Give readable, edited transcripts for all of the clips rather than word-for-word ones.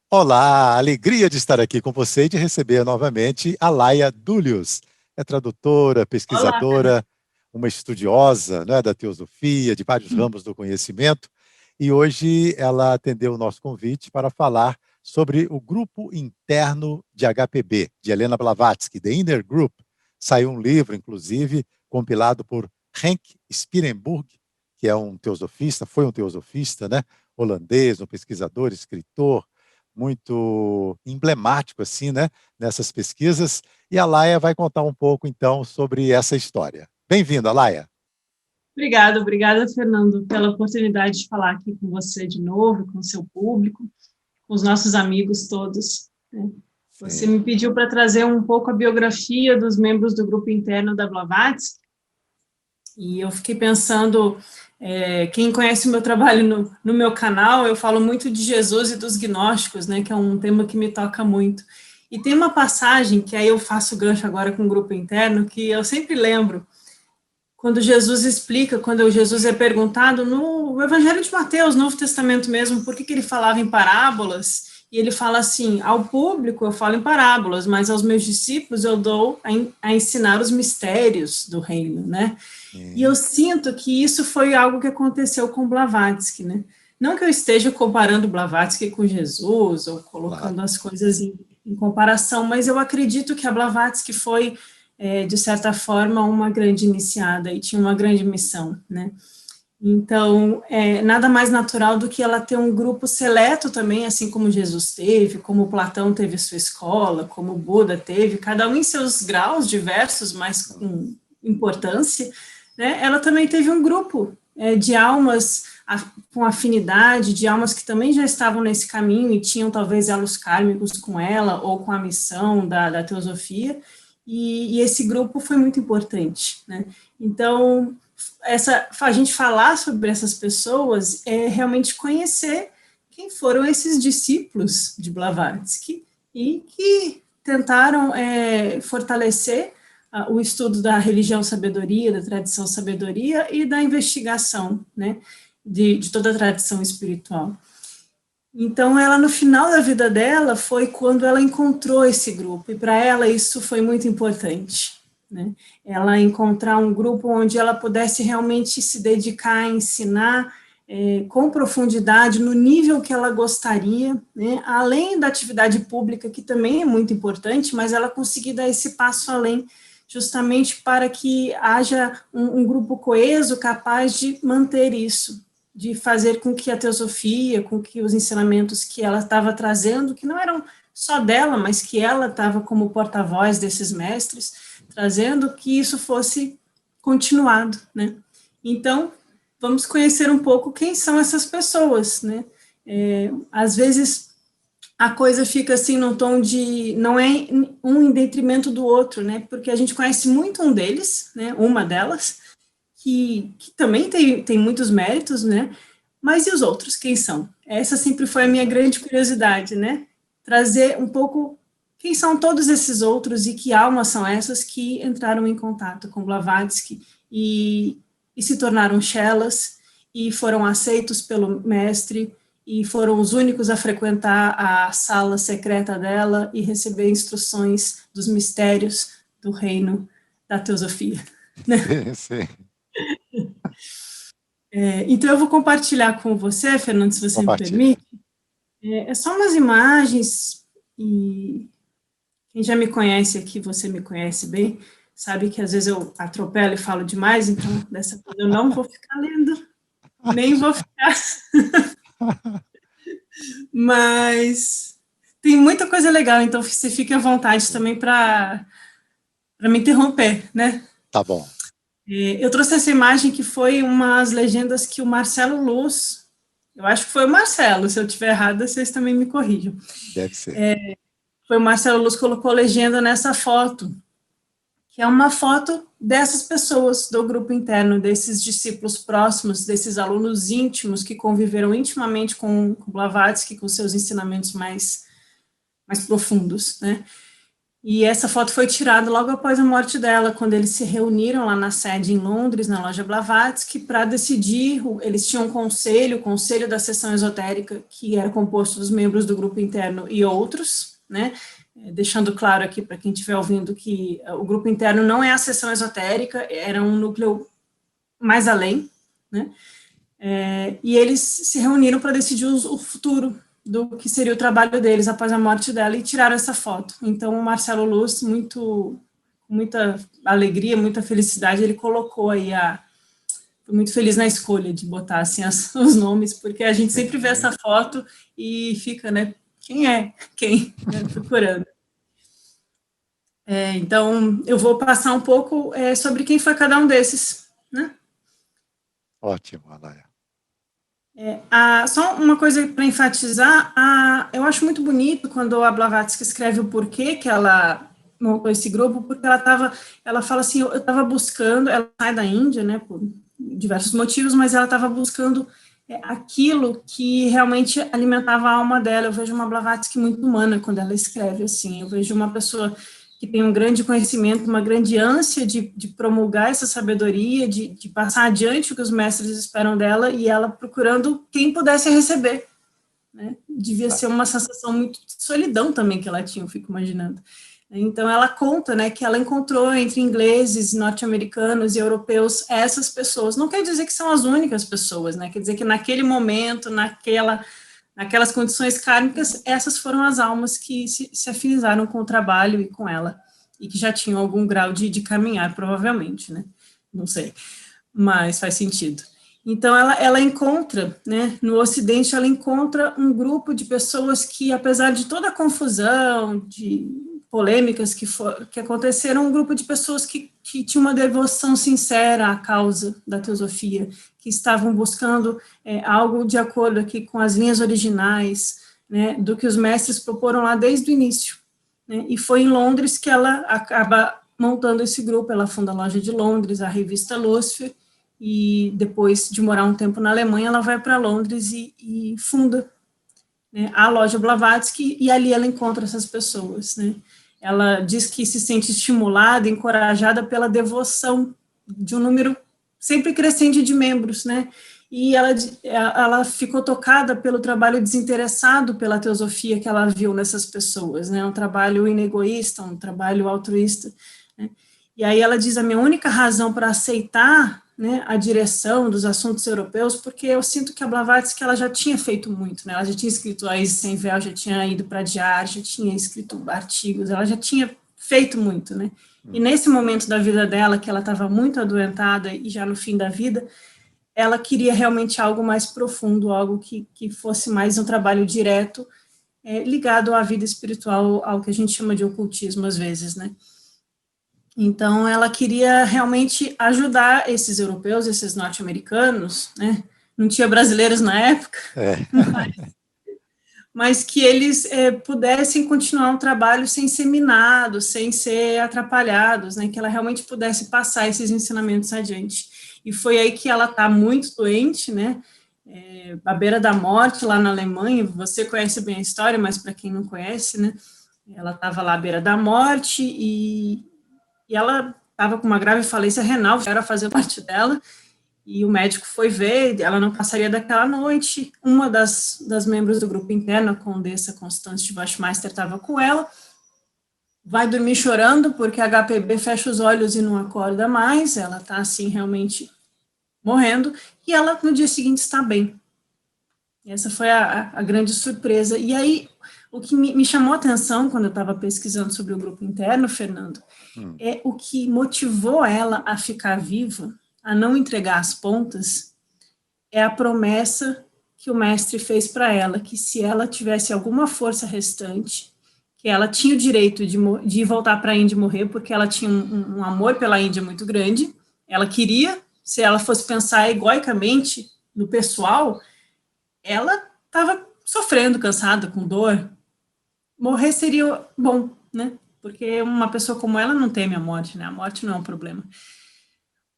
Olá, alegria de estar aqui com você e de receber novamente a Laia Dúlios. É tradutora, Olá. pesquisadora, uma estudiosa, né, da teosofia, de vários ramos do conhecimento, e hoje ela atendeu o nosso convite para falar sobre o grupo interno de HPB, de Helena Blavatsky, The Inner Group. Saiu um livro, inclusive, compilado por Henk Spierenburg, que é um teosofista, foi um teosofista, né, holandês, um pesquisador, escritor, muito emblemático assim, né, nessas pesquisas, e a Laia vai contar um pouco então sobre essa história. Bem-vinda, Laia. Obrigada, Fernando, pela oportunidade de falar aqui com você de novo, com o seu público, com os nossos amigos todos, né? Você Sim. me pediu para trazer um pouco a biografia dos membros do grupo interno da Blavatsky, e eu fiquei pensando, quem conhece o meu trabalho no meu canal, eu falo muito de Jesus e dos gnósticos, né, que é um tema que me toca muito. E tem uma passagem, que aí eu faço gancho agora com o grupo interno, que eu sempre lembro, quando Jesus explica, quando Jesus é perguntado no Evangelho de Mateus, Novo Testamento mesmo, por que ele falava em parábolas, e ele fala assim, ao público eu falo em parábolas, mas aos meus discípulos eu dou a ensinar os mistérios do reino, né? E eu Sim. sinto que isso foi algo que aconteceu com Blavatsky, né? Não que eu esteja comparando Blavatsky com Jesus, ou Claro. colocando as coisas em comparação, mas eu acredito que a Blavatsky foi, de certa forma, uma grande iniciada e tinha uma grande missão, né? Então, nada mais natural do que ela ter um grupo seleto também, assim como Jesus teve, como Platão teve sua escola, como Buda teve, cada um em seus graus diversos, mas com importância, né? Ela também teve um grupo de almas com afinidade, de almas que também já estavam nesse caminho e tinham talvez elos kármicos com ela ou com a missão da teosofia, e esse grupo foi muito importante, né? Então, a gente falar sobre essas pessoas é realmente conhecer quem foram esses discípulos de Blavatsky e que tentaram fortalecer o estudo da religião sabedoria, da tradição sabedoria e da investigação, né, de toda a tradição espiritual. Então, ela, no final da vida dela, foi quando ela encontrou esse grupo, e para ela isso foi muito importante, né? Ela encontrar um grupo onde ela pudesse realmente se dedicar a ensinar com profundidade, no nível que ela gostaria, né? Além da atividade pública, que também é muito importante, mas ela conseguir dar esse passo além, justamente para que haja um grupo coeso capaz de manter isso, de fazer com que a teosofia, com que os ensinamentos que ela estava trazendo, que não eram só dela, mas que ela estava como porta-voz desses mestres, trazendo que isso fosse continuado, né? Então, vamos conhecer um pouco quem são essas pessoas, né? Às vezes a coisa fica assim num tom de não é um em detrimento do outro, né? Porque a gente conhece muito um deles, né? Uma delas, que também tem muitos méritos, né? Mas e os outros, quem são? Essa sempre foi a minha Verdade. grande curiosidade, né? Trazer um pouco quem são todos esses outros e que almas são essas que entraram em contato com Blavatsky e se tornaram chelas e foram aceitos pelo mestre e foram os únicos a frequentar a sala secreta dela e receber instruções dos mistérios do reino da teosofia, né? Sim, sim. Então, eu vou compartilhar com você, Fernando, se você me Compartilha. permite. Só umas imagens, e quem já me conhece aqui, você me conhece bem, sabe que às vezes eu atropelo e falo demais, então dessa vez eu não vou ficar lendo, nem vou ficar. Mas tem muita coisa legal, então você fique à vontade também para me interromper, né? Tá bom. Eu trouxe essa imagem que foi umas legendas que o Marcelo Luz, eu acho que foi o Marcelo, se eu estiver errada, vocês também me corrijam. Deve ser. Foi o Marcelo Luz que colocou legenda nessa foto, que é uma foto dessas pessoas do grupo interno, desses discípulos próximos, desses alunos íntimos que conviveram intimamente com Blavatsky, com seus ensinamentos mais profundos, né? E essa foto foi tirada logo após a morte dela, quando eles se reuniram lá na sede em Londres, na loja Blavatsky, para decidir. Eles tinham um conselho, o Conselho da Seção Esotérica, que era composto dos membros do grupo interno e outros, né? Deixando claro aqui para quem estiver ouvindo que o grupo interno não é a seção esotérica, era um núcleo mais além, né? E eles se reuniram para decidir o futuro do que seria o trabalho deles após a morte dela e tiraram essa foto. Então, o Marcelo Luz, com muita alegria, muita felicidade, ele colocou aí foi muito feliz na escolha de botar assim os nomes, porque a gente sempre vê essa foto e fica, né, quem é quem, né, procurando. Então, eu vou passar um pouco sobre quem foi cada um desses, né? Ótimo, Alaia. Só uma coisa para enfatizar, eu acho muito bonito quando a Blavatsky escreve o porquê que ela montou esse grupo, porque ela fala assim, eu estava buscando, ela sai da Índia, né, por diversos motivos, mas ela estava buscando aquilo que realmente alimentava a alma dela. Eu vejo uma Blavatsky muito humana quando ela escreve assim, eu vejo uma pessoa que tem um grande conhecimento, uma grande ânsia de promulgar essa sabedoria, de passar adiante o que os mestres esperam dela, e ela procurando quem pudesse receber, né? Devia ser uma sensação muito de solidão também que ela tinha, eu fico imaginando. Então, ela conta, né, que ela encontrou entre ingleses, norte-americanos e europeus essas pessoas. Não quer dizer que são as únicas pessoas, né? Quer dizer que naquele momento, naquelas condições kármicas, essas foram as almas que se afinizaram com o trabalho e com ela, e que já tinham algum grau de caminhar, provavelmente, né? Não sei, mas faz sentido. Então, ela encontra, né, no Ocidente, ela encontra um grupo de pessoas que, apesar de toda a confusão, de polêmicas que aconteceram, um grupo de pessoas que tinham uma devoção sincera à causa da teosofia, que estavam buscando algo de acordo aqui com as linhas originais, né, do que os mestres proporam lá desde o início, né, e foi em Londres que ela acaba montando esse grupo. Ela funda a loja de Londres, a revista Lúcifer, e depois de morar um tempo na Alemanha, ela vai para Londres e funda, né, a loja Blavatsky, e ali ela encontra essas pessoas, né. Ela diz que se sente estimulada, encorajada pela devoção de um número sempre crescente de membros, né, e ela ficou tocada pelo trabalho desinteressado pela teosofia que ela viu nessas pessoas, né, um trabalho inegoísta, um trabalho altruísta, né, e aí ela diz, a minha única razão para aceitar, né, a direção dos assuntos europeus, porque eu sinto que a Blavatsky ela já tinha feito muito, né, ela já tinha escrito A Isis Sem Véu, já tinha ido para Diar, já tinha escrito artigos, ela já tinha feito muito, né, e nesse momento da vida dela, que ela estava muito adoentada e já no fim da vida, ela queria realmente algo mais profundo, algo que fosse mais um trabalho direto, ligado à vida espiritual, ao que a gente chama de ocultismo às vezes, né. Então, ela queria realmente ajudar esses europeus, esses norte-americanos, né? Não tinha brasileiros na época, mas que eles pudessem continuar um trabalho sem ser minados, sem ser atrapalhados, né? Que ela realmente pudesse passar esses ensinamentos adiante. E foi aí que ela está muito doente, né? À beira da morte, lá na Alemanha. Você conhece bem a história, mas para quem não conhece, né? Ela estava lá à beira da morte e ela estava com uma grave falência renal, era fazer parte dela, e o médico foi ver, ela não passaria daquela noite. Uma das membros do grupo interno, a Condessa Constance de Wachtmeister, estava com ela, vai dormir chorando, porque a HPB fecha os olhos e não acorda mais, ela está assim, realmente morrendo, e ela, no dia seguinte, está bem. Essa foi a grande surpresa. E aí, o que me chamou a atenção quando eu estava pesquisando sobre o grupo interno, Fernando, é o que motivou ela a ficar viva, a não entregar as pontas, é a promessa que o mestre fez para ela, que se ela tivesse alguma força restante, que ela tinha o direito de voltar para a Índia e morrer, porque ela tinha um amor pela Índia muito grande, ela queria, se ela fosse pensar egoicamente no pessoal, ela estava sofrendo, cansada, com dor, morrer seria bom, né? Porque uma pessoa como ela não teme a morte, né? A morte não é um problema.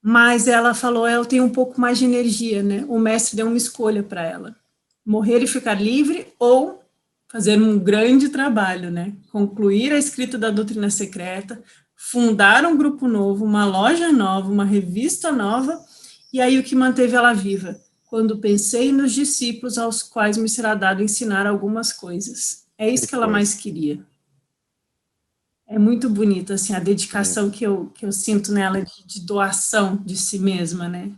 Mas ela falou, eu tenho um pouco mais de energia, né? O mestre deu uma escolha para ela: morrer e ficar livre, ou fazer um grande trabalho, né? Concluir a escrita da doutrina secreta, fundar um grupo novo, uma loja nova, uma revista nova, e aí o que manteve ela viva? Quando pensei nos discípulos aos quais me será dado ensinar algumas coisas. É isso que ela mais queria. É muito bonito, assim, a dedicação que eu sinto nela de doação de si mesma, né?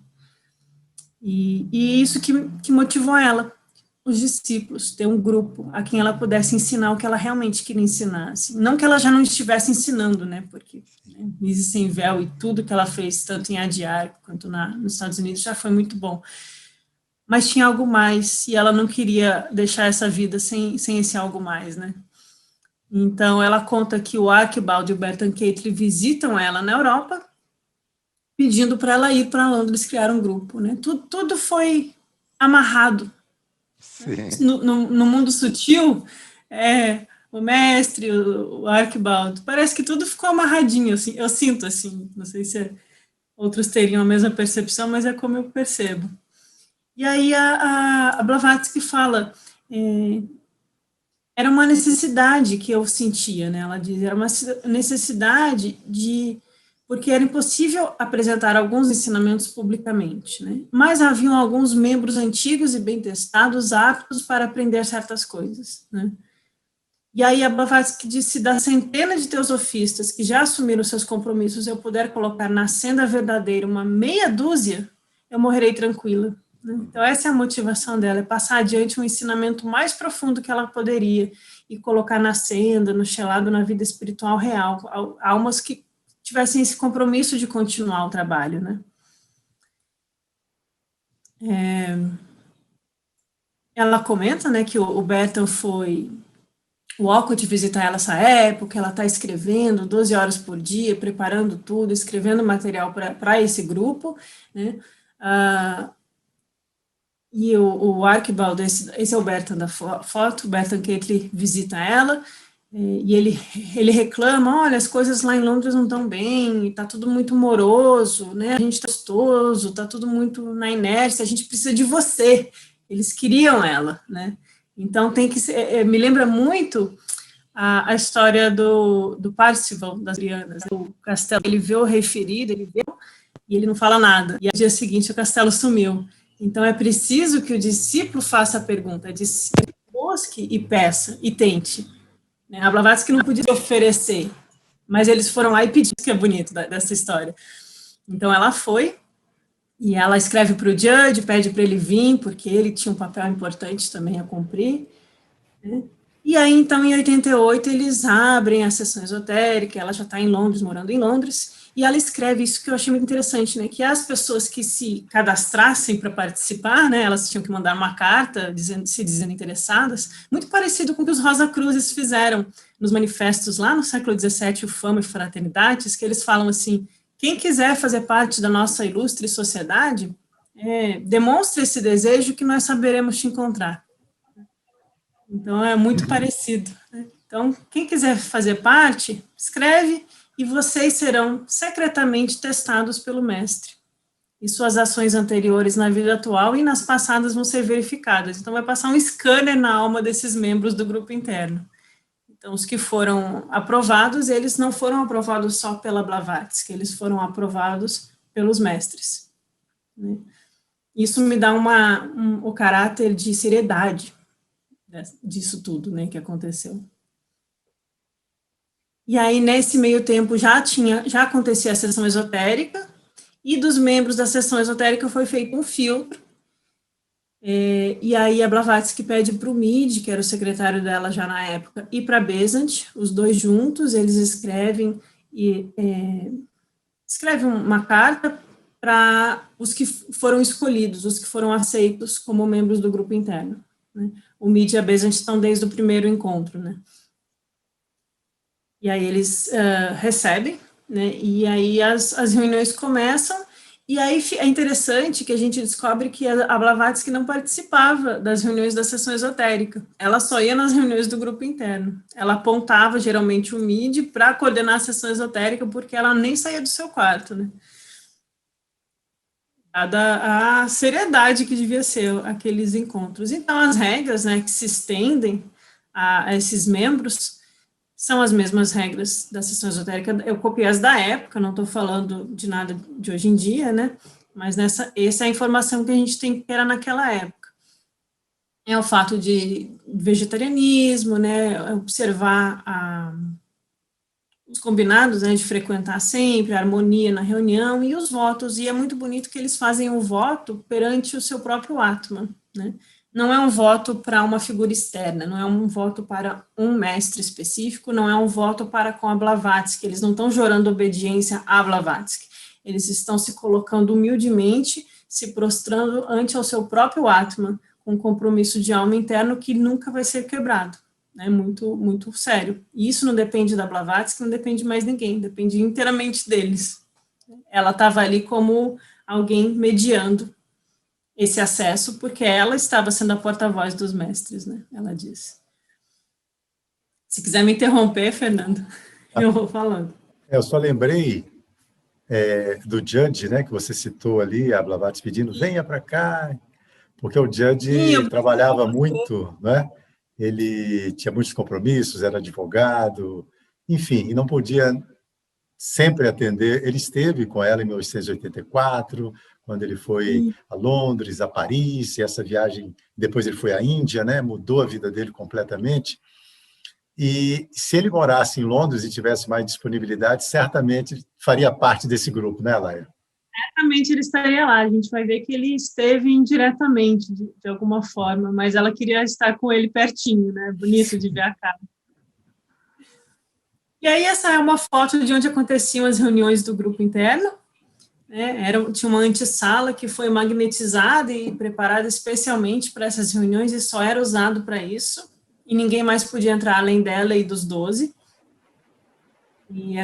E isso que motivou ela, os discípulos, ter um grupo a quem ela pudesse ensinar o que ela realmente queria ensinar. Assim. Não que ela já não estivesse ensinando, né? Porque Mise Sem Véu e tudo que ela fez, tanto em Adiar quanto nos Estados Unidos, já foi muito bom. Mas tinha algo mais, e ela não queria deixar essa vida sem esse algo mais, né? Então, ela conta que o Archibald e o Bertrand Cately visitam ela na Europa, pedindo para ela ir para Londres criar um grupo, né? Tudo foi amarrado. No mundo sutil, o mestre, o Archibald, parece que tudo ficou amarradinho, assim, eu sinto assim, não sei se outros teriam a mesma percepção, mas é como eu percebo. E aí a Blavatsky fala, era uma necessidade que eu sentia, né? Ela diz, era uma necessidade porque era impossível apresentar alguns ensinamentos publicamente, né? Mas haviam alguns membros antigos e bem testados, aptos para aprender certas coisas, né? E aí a Blavatsky disse, das centenas de teosofistas que já assumiram seus compromissos, eu puder colocar na senda verdadeira uma meia dúzia, eu morrerei tranquila. Então, essa é a motivação dela, é passar adiante um ensinamento mais profundo que ela poderia e colocar na senda, no chelado, na vida espiritual real, almas que tivessem esse compromisso de continuar o trabalho, né? Ela comenta, né, que o Berton foi o Walcott visitar ela nessa época, ela está escrevendo 12 horas por dia, preparando tudo, escrevendo material para esse grupo, né? E o Archibald, esse é o Bertrand da foto, o Bertrand Cately visita ela, e ele reclama, olha, as coisas lá em Londres não estão bem, está tudo muito moroso, né, a gente está gostoso, está tudo muito na inércia, a gente precisa de você. Eles queriam ela, né, então tem que ser, me lembra muito a história do Parzival, das Brianas, o castelo, ele vê o rei ferido, e ele não fala nada, e no dia seguinte o castelo sumiu. Então, é preciso que o discípulo faça a pergunta, busque e peça, e tente. A Blavatsky não podia oferecer, mas eles foram lá e pediram, isso que é bonito dessa história. Então, ela foi, e ela escreve para o Judge, pede para ele vir, porque ele tinha um papel importante também a cumprir. Né? E aí, então, em 88, eles abrem a sessão esotérica, ela já está em Londres, morando em Londres, e ela escreve isso que eu achei muito interessante, né, que as pessoas que se cadastrassem para participar, né, elas tinham que mandar uma carta se dizendo interessadas, muito parecido com o que os Rosa Cruzes fizeram nos manifestos lá no século XVII, o Fama e Fraternidades, que eles falam assim, quem quiser fazer parte da nossa ilustre sociedade, demonstre esse desejo que nós saberemos te encontrar. Então, é muito parecido. Né? Então, quem quiser fazer parte, escreve e vocês serão secretamente testados pelo mestre. E suas ações anteriores na vida atual e nas passadas vão ser verificadas. Então, vai passar um scanner na alma desses membros do grupo interno. Então, os que foram aprovados, eles não foram aprovados só pela Blavatsky, eles foram aprovados pelos mestres. Né? Isso me dá o caráter de seriedade disso tudo, né, que aconteceu. E aí, nesse meio tempo, já acontecia a sessão esotérica, e dos membros da sessão esotérica foi feito um filtro, e aí a Blavatsky pede para o Mead, que era o secretário dela já na época, e para Besant, os dois juntos, eles escrevem uma carta para os que foram escolhidos, os que foram aceitos como membros do grupo interno. Né? O Mead e a Besant estão desde o primeiro encontro, né? E aí eles recebem, né? E aí as reuniões começam, e aí é interessante que a gente descobre que a Blavatsky não participava das reuniões da sessão esotérica, ela só ia nas reuniões do grupo interno. Ela apontava, geralmente, o Mead para coordenar a sessão esotérica, porque ela nem saía do seu quarto, né? Dada a seriedade que devia ser aqueles encontros. Então, as regras, né, que se estendem a esses membros, são as mesmas regras da sessão esotérica. Eu copiei as da época, não estou falando de nada de hoje em dia, né? Mas essa é a informação que a gente tem que era naquela época. É o fato de vegetarianismo, né? Observar os combinados, né? De frequentar sempre, a harmonia na reunião e os votos. E é muito bonito que eles fazem o voto perante o seu próprio Atman, né? Não é um voto para uma figura externa, não é um voto para um mestre específico, não é um voto para com a Blavatsky, eles não estão jurando obediência a Blavatsky, eles estão se colocando humildemente, se prostrando ante ao seu próprio Atman, com um compromisso de alma interno que nunca vai ser quebrado, né, muito, muito sério. E isso não depende da Blavatsky, não depende de mais ninguém, depende inteiramente deles. Ela estava ali como alguém mediando esse acesso, porque ela estava sendo a porta-voz dos mestres, né? Ela disse. Se quiser me interromper, Fernando, eu vou falando. Eu só lembrei do Judge, né, que você citou ali, a Blavatsky pedindo, venha para cá, porque o Judge trabalhava muito, né? Ele tinha muitos compromissos, era advogado, enfim, e não podia sempre atender. Ele esteve com ela em 1884, quando ele foi a Londres, a Paris, e essa viagem, depois ele foi à Índia, né? Mudou a vida dele completamente. E se ele morasse em Londres e tivesse mais disponibilidade, certamente faria parte desse grupo, né, Laia? Certamente ele estaria lá. A gente vai ver que ele esteve indiretamente, de alguma forma, mas ela queria estar com ele pertinho, né? Bonito de ver a cara. E aí essa é uma foto de onde aconteciam as reuniões do grupo interno. Né? Tinha uma antessala que foi magnetizada e preparada especialmente para essas reuniões e só era usado para isso. E ninguém mais podia entrar além dela e dos 12. E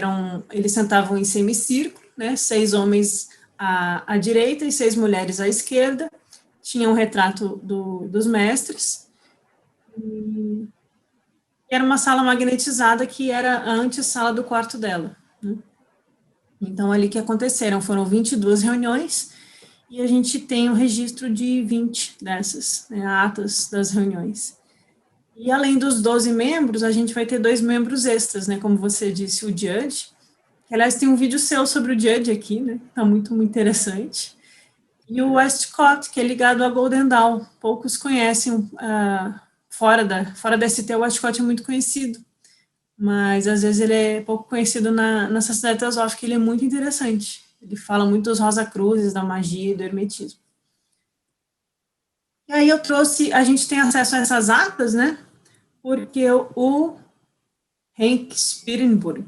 eles sentavam em semicírculo, né? 6 homens à direita e 6 mulheres à esquerda. Tinha um retrato dos mestres. E era uma sala magnetizada que era a antessala do quarto dela. Né? Então, ali que aconteceram, foram 22 reuniões, e a gente tem um registro de 20 dessas, né, atas das reuniões. E além dos 12 membros, a gente vai ter 2 membros extras, né, como você disse, o Judge, que, aliás, tem um vídeo seu sobre o Judge aqui, né, tá muito, muito interessante, e o Westcott, que é ligado a Golden Dawn. Poucos conhecem, fora da ST, o Westcott é muito conhecido, mas às vezes ele é pouco conhecido na sociedade teosófica, ele é muito interessante. Ele fala muito dos Rosa-Cruzes, da magia e do hermetismo. E aí a gente tem acesso a essas atas, né? Porque o Henk Spierenburg,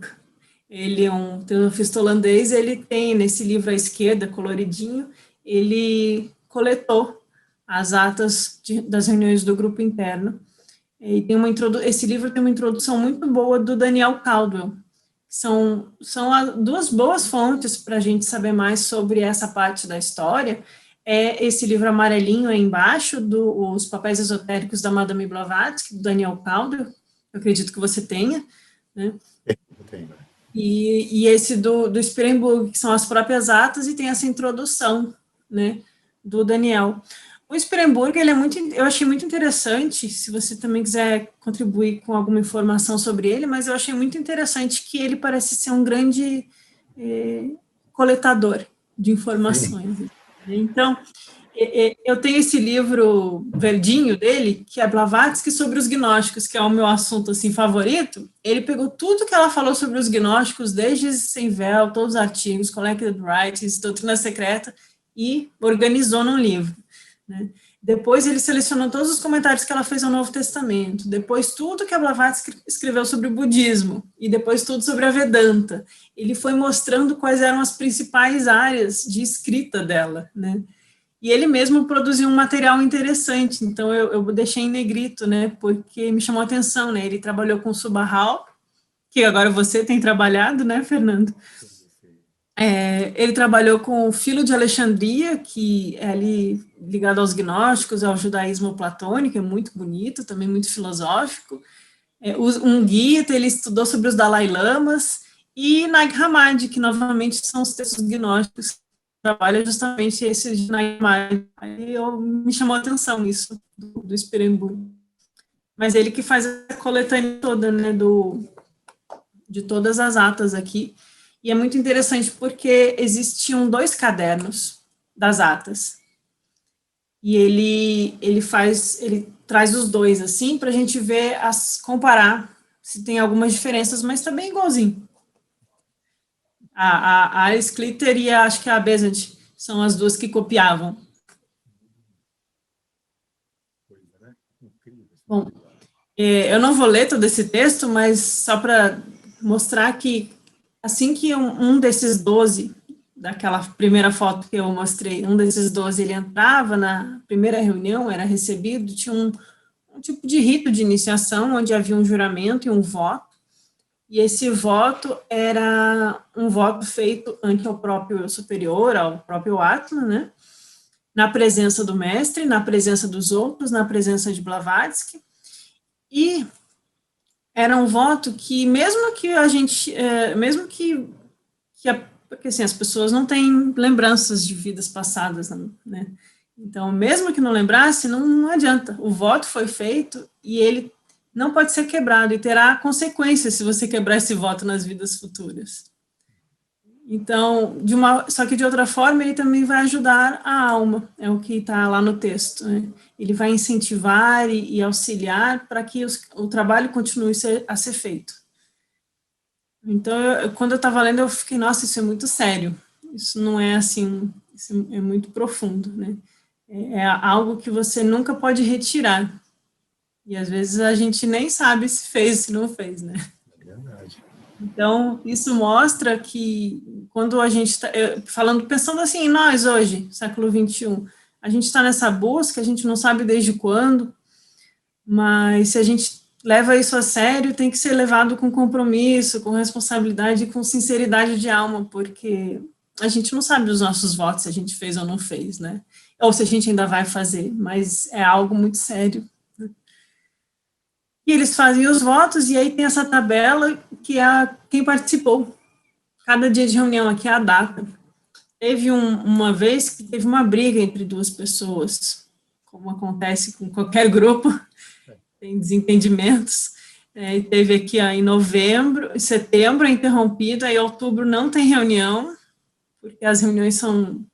ele é um teosofista holandês, ele tem nesse livro à esquerda, coloridinho, ele coletou as atas das reuniões do grupo interno. E esse livro tem uma introdução muito boa do Daniel Caldwell. São 2 boas fontes para a gente saber mais sobre essa parte da história. É esse livro amarelinho aí embaixo, Os Papéis Esotéricos da Madame Blavatsky, do Daniel Caldwell, eu acredito que você tenha. Né? Eu tenho. E esse do Spierenburg, que são as próprias atas, e tem essa introdução, né, do Daniel. O Spierenburg, eu achei muito interessante, se você também quiser contribuir com alguma informação sobre ele, mas eu achei muito interessante que ele parece ser um grande coletador de informações. Sim. Então, eu tenho esse livro verdinho dele, que é Blavatsky sobre os gnósticos, que é o meu assunto assim, favorito. Ele pegou tudo que ela falou sobre os gnósticos, desde Sem Véu, todos os artigos, Collected Writings, Doutrina Secreta, e organizou num livro. Né? Depois ele selecionou todos os comentários que ela fez ao Novo Testamento, depois tudo que a Blavatsky escreveu sobre o budismo, e depois tudo sobre a Vedanta. Ele foi mostrando quais eram as principais áreas de escrita dela, né? E ele mesmo produziu um material interessante, então eu deixei em negrito, né, porque me chamou a atenção, né? Ele trabalhou com Subahal, que agora você tem trabalhado, né, Fernando? Ele trabalhou com o Filo de Alexandria, que é ali ligado aos gnósticos, ao judaísmo platônico, é muito bonito, também muito filosófico. Um Gita, ele estudou sobre os Dalai Lamas, e Nag Hammadi, que novamente são os textos gnósticos, que trabalha justamente esse de Nag Hammadi. Aí me chamou a atenção isso, do Spierenburg. mas ele que faz a coletânea toda, né, de todas as atas aqui. E é muito interessante porque existiam 2 cadernos das atas. E ele traz os 2, assim, para a gente ver, comparar se tem algumas diferenças, mas está bem igualzinho. A Alice Clitter e acho que a Besant são as 2 que copiavam. Bom, eu não vou ler todo esse texto, mas só para mostrar que assim que um desses 12, daquela primeira foto que eu mostrei, um desses 12, ele entrava na primeira reunião, era recebido, tinha um tipo de rito de iniciação, onde havia um juramento e um voto, e esse voto era um voto feito ante ao próprio superior, ao próprio Atman, né, na presença do mestre, na presença dos outros, na presença de Blavatsky, e era um voto que, mesmo que a gente, porque assim, as pessoas não têm lembranças de vidas passadas, né, então, mesmo que não lembrasse, não adianta, o voto foi feito e ele não pode ser quebrado, e terá consequências se você quebrar esse voto nas vidas futuras. Então, só que de outra forma, ele também vai ajudar a alma, é o que está lá no texto, né? Ele vai incentivar e auxiliar para que o trabalho continue a ser feito. Então, quando eu estava lendo, eu fiquei, nossa, isso é muito sério, isso não é assim, isso é muito profundo, né? É algo que você nunca pode retirar, e às vezes a gente nem sabe se fez, se não fez, né? É verdade. Então, isso mostra que quando a gente está, pensando assim, em nós hoje, século XXI, a gente está nessa busca, a gente não sabe desde quando, mas se a gente leva isso a sério, tem que ser levado com compromisso, com responsabilidade e com sinceridade de alma, porque a gente não sabe os nossos votos, se a gente fez ou não fez, né? Ou se a gente ainda vai fazer, mas é algo muito sério. E eles fazem os votos, e aí tem essa tabela que é quem participou. Cada dia de reunião aqui é a data. Teve uma vez que teve uma briga entre 2 pessoas, como acontece com qualquer grupo, tem desentendimentos. E teve aqui em setembro é interrompido, aí outubro não tem reunião, porque as reuniões são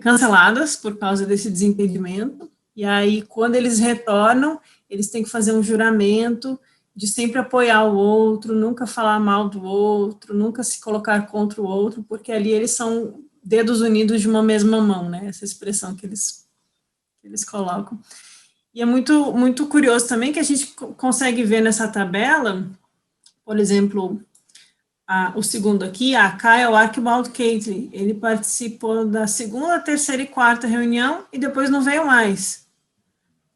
canceladas por causa desse desentendimento. E aí, quando eles retornam, eles têm que fazer um juramento de sempre apoiar o outro, nunca falar mal do outro, nunca se colocar contra o outro, porque ali eles são dedos unidos de uma mesma mão, né? Essa expressão que eles colocam. E é muito, muito curioso também que a gente consegue ver nessa tabela, por exemplo, o segundo aqui, a Kyle Archibald Catley, ele participou da 2ª, 3ª e 4ª reunião e depois não veio mais.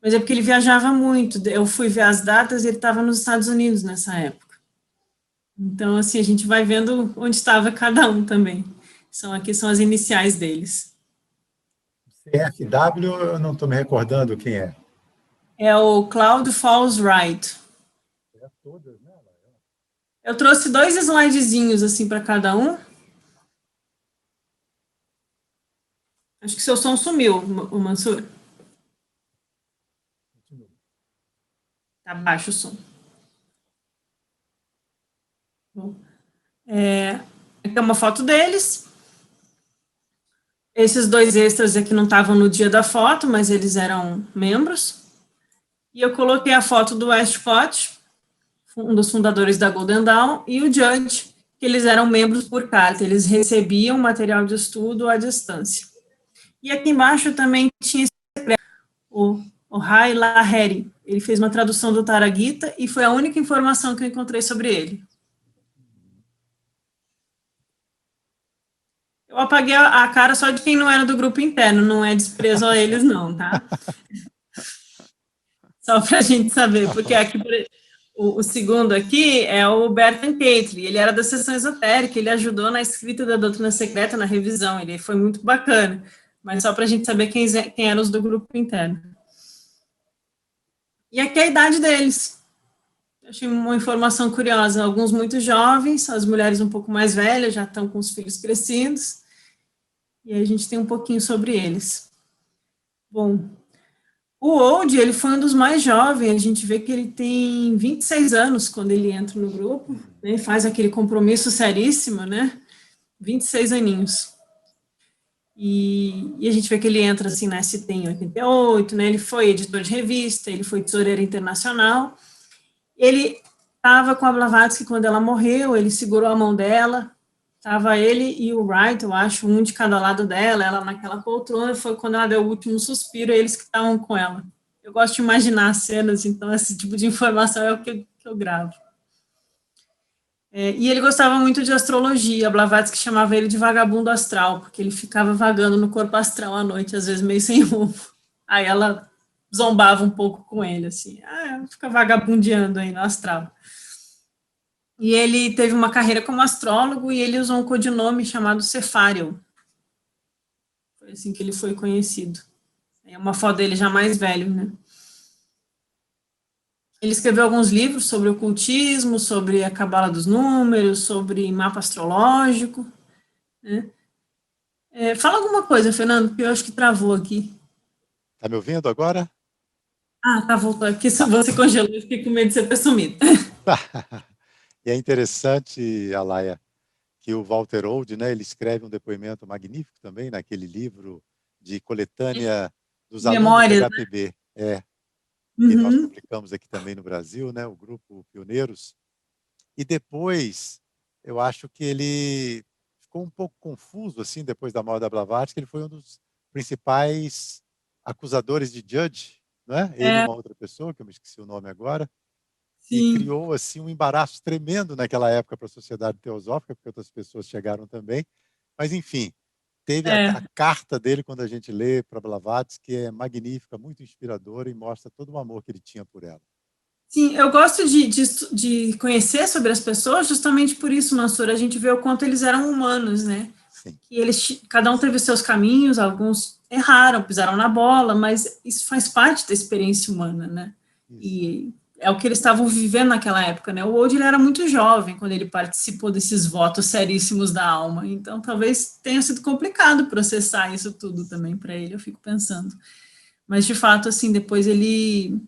Mas é porque ele viajava muito, eu fui ver as datas e ele estava nos Estados Unidos nessa época. Então, assim, a gente vai vendo onde estava cada um também. Aqui são as iniciais deles. CFW, eu não estou me recordando quem é. É o Cloud Falls Wright. É todas, né? Eu trouxe 2 slidezinhos, assim, para cada um. Acho que seu som sumiu, o Mansur. Tá baixo o som. Bom, aqui é uma foto deles. Esses 2 extras aqui não estavam no dia da foto, mas eles eram membros. E eu coloquei a foto do Westcott, um dos fundadores da Golden Dawn, e o Judge, que eles eram membros por carta, eles recebiam material de estudo à distância. E aqui embaixo também tinha o Rai Lahiri, ele fez uma tradução do Tara Gita e foi a única informação que eu encontrei sobre ele. Eu apaguei a cara só de quem não era do grupo interno, não é desprezo a eles não, tá? Só para a gente saber, porque aqui o segundo aqui é o Bertrand Catley, ele era da seção esotérica, ele ajudou na escrita da doutrina secreta, na revisão, ele foi muito bacana, mas só para a gente saber quem eram os do grupo interno. E aqui é a idade deles. Eu achei uma informação curiosa, alguns muito jovens, as mulheres um pouco mais velhas, já estão com os filhos crescidos, e aí a gente tem um pouquinho sobre eles. Bom, O Old, ele foi um dos mais jovens, a gente vê que ele tem 26 anos quando ele entra no grupo, né, faz aquele compromisso seríssimo, né, 26 aninhos. E a gente vê que ele entra assim na ST em 88, né, ele foi editor de revista, ele foi tesoureiro internacional, ele estava com a Blavatsky quando ela morreu, ele segurou a mão dela, estava ele e o Wright, eu acho, um de cada lado dela, ela naquela poltrona, foi quando ela deu o último suspiro, eles que estavam com ela. Eu gosto de imaginar cenas, então esse tipo de informação é o que eu gravo. E ele gostava muito de astrologia, a Blavatsky chamava ele de vagabundo astral, porque ele ficava vagando no corpo astral à noite, às vezes meio sem rumo. Aí ela zombava um pouco com ele, assim, fica vagabundeando aí no astral. E ele teve uma carreira como astrólogo e ele usou um codinome chamado Cefário. Foi assim que ele foi conhecido. É uma foto dele já mais velho, né? Ele escreveu alguns livros sobre ocultismo, sobre a cabala dos números, sobre mapa astrológico, né? Fala alguma coisa, Fernando, porque eu acho que travou aqui. Está me ouvindo agora? Tá, voltou aqui, se você congelou, eu fiquei com medo de você ter sumido. E é interessante, Alaia, que o Walter Old, né, ele escreve um depoimento magnífico também naquele livro de coletânea dos alunos de Memórias, né? HPB, que nós Uhum. publicamos aqui também no Brasil, né, o grupo Pioneiros. E depois, eu acho que ele ficou um pouco confuso assim depois da morte da Blavatsky, ele foi um dos principais acusadores de Judge, né? Ele e uma outra pessoa, que eu me esqueci o nome agora, e Sim. criou assim um embaraço tremendo naquela época para a sociedade teosófica, porque outras pessoas chegaram também. Mas enfim, teve a carta dele quando a gente lê para Blavatsky, que é magnífica, muito inspiradora e mostra todo o amor que ele tinha por ela. Sim, eu gosto de conhecer sobre as pessoas justamente por isso, Mansur, a gente vê o quanto eles eram humanos, né? Sim. Que eles, cada um teve os seus caminhos, alguns erraram, pisaram na bola, mas isso faz parte da experiência humana, né? Isso. E é o que eles estavam vivendo naquela época, né? O Old, ele era muito jovem quando ele participou desses votos seríssimos da alma, então talvez tenha sido complicado processar isso tudo também para ele, eu fico pensando. Mas, de fato, assim, depois ele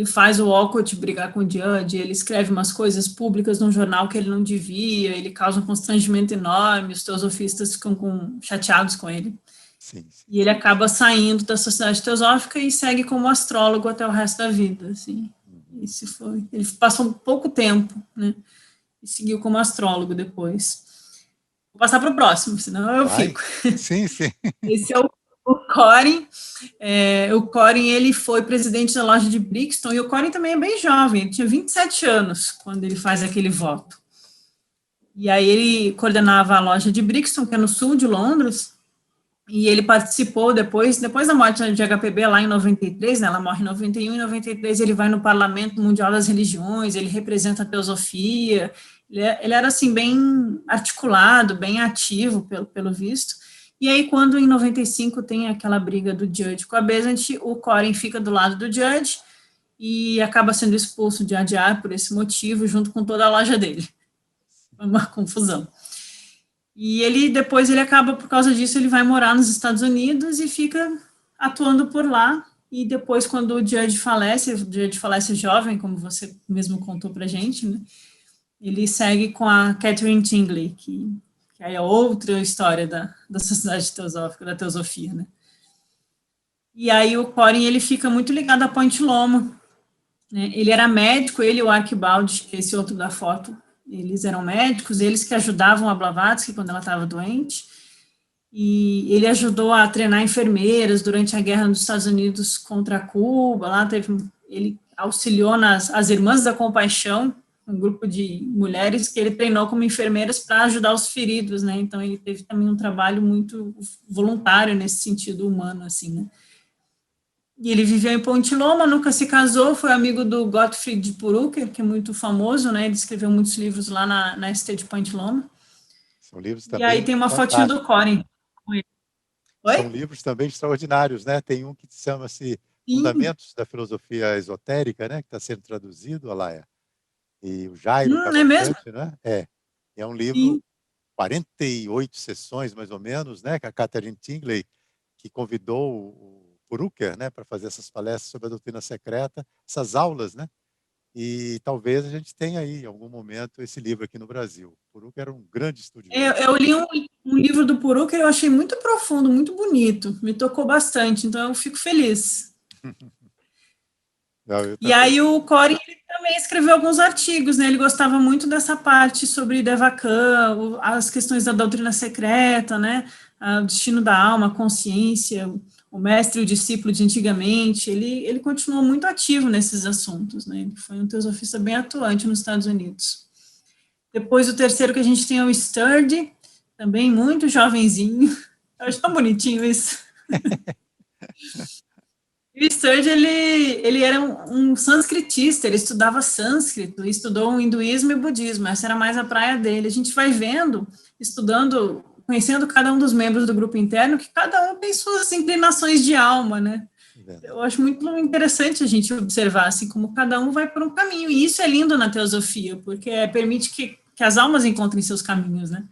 faz o Walcott brigar com o Judge, ele escreve umas coisas públicas num jornal que ele não devia, ele causa um constrangimento enorme, os teosofistas ficam chateados com ele. Sim, sim. E ele acaba saindo da sociedade teosófica e segue como astrólogo até o resto da vida, assim. Esse foi, ele passou um pouco tempo, né, e seguiu como astrólogo depois. Vou passar para o próximo, senão eu fico. Sim, sim. Esse é o Corin. O Corin, ele foi presidente da loja de Brixton, e o Corin também é bem jovem, ele tinha 27 anos quando ele faz aquele voto. E aí ele coordenava a loja de Brixton, que é no sul de Londres, e ele participou depois da morte de HPB, lá em 93, né, ela morre em 91, em 93 ele vai no Parlamento Mundial das Religiões, ele representa a teosofia, ele era, assim, bem articulado, bem ativo, pelo visto. E aí, quando em 95 tem aquela briga do Judge com a Besant, o Corin fica do lado do Judge e acaba sendo expulso de ADR por esse motivo, junto com toda a loja dele. Foi uma confusão. E depois ele acaba, por causa disso, ele vai morar nos Estados Unidos e fica atuando por lá. E depois, quando o Judge falece jovem, como você mesmo contou pra gente, né, ele segue com a Catherine Tingley, que é outra história da Sociedade Teosófica, da Teosofia, né. E aí o Corin, ele fica muito ligado a Point Loma, né. Ele era médico, ele e o Archibald, que é esse outro da foto, eles eram médicos, eles que ajudavam a Blavatsky quando ela estava doente, e ele ajudou a treinar enfermeiras durante a guerra dos Estados Unidos contra Cuba, ele auxiliou as Irmãs da Compaixão, um grupo de mulheres que ele treinou como enfermeiras para ajudar os feridos, né, então ele teve também um trabalho muito voluntário nesse sentido humano, assim, né. E ele viveu em Ponte Loma, nunca se casou, foi amigo do Gottfried de Purucker, que é muito famoso, né? Ele escreveu muitos livros lá na ST de Ponte Loma. São livros E aí também tem uma fotinha do fantásticos. Corin. São Oi? livros também extraordinários, né? Tem um que chama-se Sim. Fundamentos da Filosofia Esotérica, né? Que está sendo traduzido, Alaia. E o Jairo É mesmo? Cavalcante, né? É um livro, Sim. 48 sessões, mais ou menos, né? Que a Catherine Tingley, que convidou o Purucker, né, para fazer essas palestras sobre a doutrina secreta, essas aulas, né? E talvez a gente tenha aí, em algum momento, esse livro aqui no Brasil. Purucker era um grande estudioso. Eu li um livro do Puru que eu achei muito profundo, muito bonito, me tocou bastante, então eu fico feliz. Não, eu E também. aí o Corey ele também escreveu alguns artigos, né? Ele gostava muito dessa parte sobre Devakan, as questões da doutrina secreta, né? O destino da alma, a consciência, o mestre e o discípulo de antigamente. Ele continuou muito ativo nesses assuntos, né? Ele foi um teosofista bem atuante nos Estados Unidos. Depois o terceiro que a gente tem é o Sturdy, também muito jovenzinho. Eu acho tão bonitinho isso. E o Sturge, ele era um sânscritista, ele estudava sânscrito, estudou o hinduísmo e o budismo, essa era mais a praia dele. A gente vai vendo, estudando, conhecendo cada um dos membros do grupo interno, que cada um tem suas inclinações de alma, né? Eu acho muito interessante a gente observar, assim, como cada um vai por um caminho, e isso é lindo na teosofia, porque permite que as almas encontrem seus caminhos, né?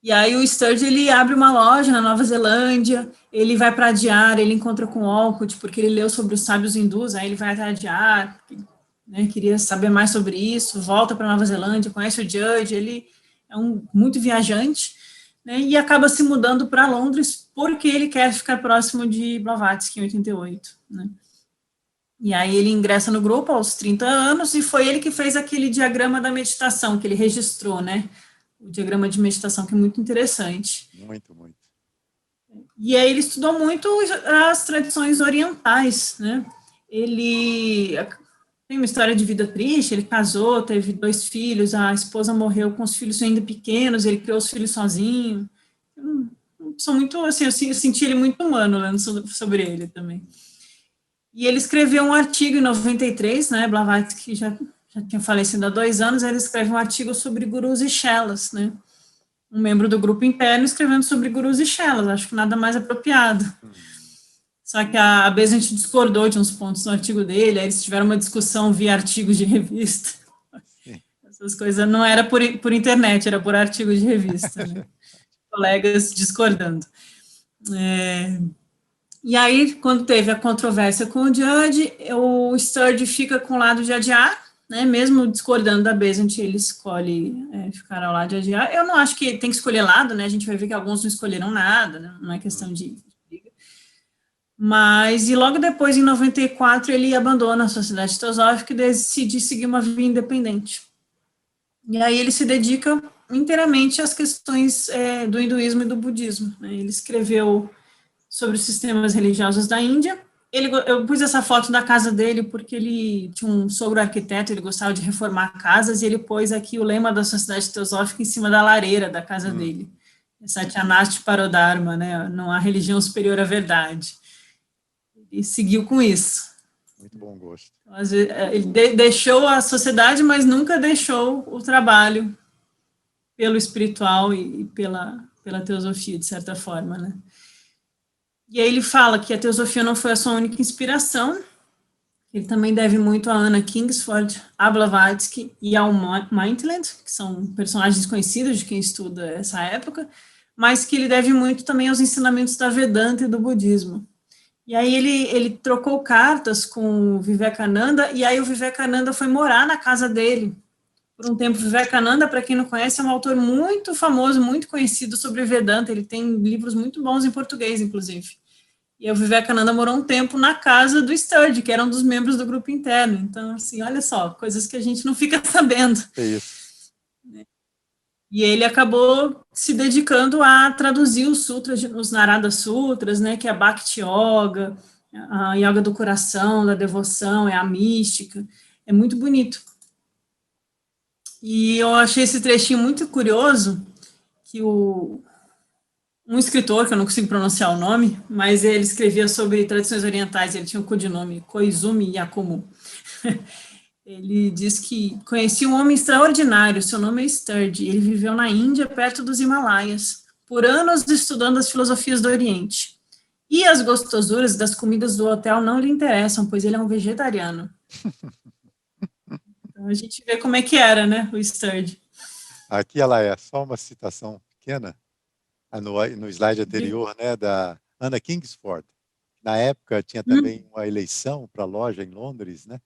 E aí o Sturge, ele abre uma loja na Nova Zelândia, ele vai para Adyar, ele encontra com Olcott, porque ele leu sobre os sábios hindus, aí ele vai até Adyar, né, queria saber mais sobre isso, volta para Nova Zelândia, conhece o Judge, ele é muito viajante, né, e acaba se mudando para Londres, porque ele quer ficar próximo de Blavatsky em 88, né. E aí ele ingressa no grupo aos 30 anos, e foi ele que fez aquele diagrama da meditação, que ele registrou, né, o diagrama de meditação, que é muito interessante. Muito, muito. E aí ele estudou muito as tradições orientais, né? Ele tem uma história de vida triste, ele casou, teve 2 filhos, a esposa morreu com os filhos ainda pequenos, ele criou os filhos sozinho. São muito, assim, eu senti ele muito humano lendo sobre ele também. E ele escreveu um artigo em 93, né? Blavatsky já tinha falecido há 2 anos, ele escreve um artigo sobre gurus e chelas, né? Um membro do grupo interno escrevendo sobre gurus e chelas, acho que nada mais apropriado. Só que a Besant discordou de uns pontos no artigo dele, aí eles tiveram uma discussão via artigos de revista. Essas coisas não era por internet, era por artigo de revista, né? Colegas discordando. E aí, quando teve a controvérsia com o Judge, o Sturge fica com o lado de Adyar, né, mesmo discordando da Besant, ele escolhe ficar ao lado de Adyar. Eu não acho que tem que escolher lado, né, a gente vai ver que alguns não escolheram nada, né, não é questão de briga. Mas, e logo depois, em 94, ele abandona a Sociedade Teosófica e decide seguir uma vida independente. E aí ele se dedica inteiramente às questões do hinduísmo e do budismo, né. Ele escreveu sobre os sistemas religiosos da Índia. Eu pus essa foto da casa dele porque ele tinha um sogro arquiteto, ele gostava de reformar casas, e ele pôs aqui o lema da Sociedade Teosófica em cima da lareira da casa dele. Satyanasti Parodharma, né? Não há religião superior à verdade. E seguiu com isso. Muito bom gosto. Às vezes, ele deixou a sociedade, mas nunca deixou o trabalho pelo espiritual e pela teosofia, de certa forma, né? E aí ele fala que a teosofia não foi a sua única inspiração, ele também deve muito a Anna Kingsford, a Blavatsky e ao Maitland, que são personagens conhecidos de quem estuda essa época, mas que ele deve muito também aos ensinamentos da Vedanta e do budismo. E aí ele trocou cartas com o Vivekananda, e aí o Vivekananda foi morar na casa dele por um tempo. Vivekananda, para quem não conhece, é um autor muito famoso, muito conhecido sobre Vedanta, ele tem livros muito bons em português, inclusive. E o Vivekananda morou um tempo na casa do Sturge, que era um dos membros do grupo interno. Então, assim, olha só, coisas que a gente não fica sabendo. É isso. E ele acabou se dedicando a traduzir os sutras, os Narada Sutras, né, que é a Bhakti Yoga, a Yoga do coração, da devoção, é a mística. É muito bonito. E eu achei esse trechinho muito curioso, que um escritor, que eu não consigo pronunciar o nome, mas ele escrevia sobre tradições orientais, ele tinha o codinome Koizumi Yakumo. Ele diz que conhecia um homem extraordinário, seu nome é Sturge, ele viveu na Índia, perto dos Himalaias, por anos estudando as filosofias do Oriente. E as gostosuras das comidas do hotel não lhe interessam, pois ele é um vegetariano. Então a gente vê como é que era, né, o Sturge. Aqui ela é só uma citação pequena, no slide anterior, né, Anna Kingsford. Na época tinha também uma eleição para a loja em Londres, né?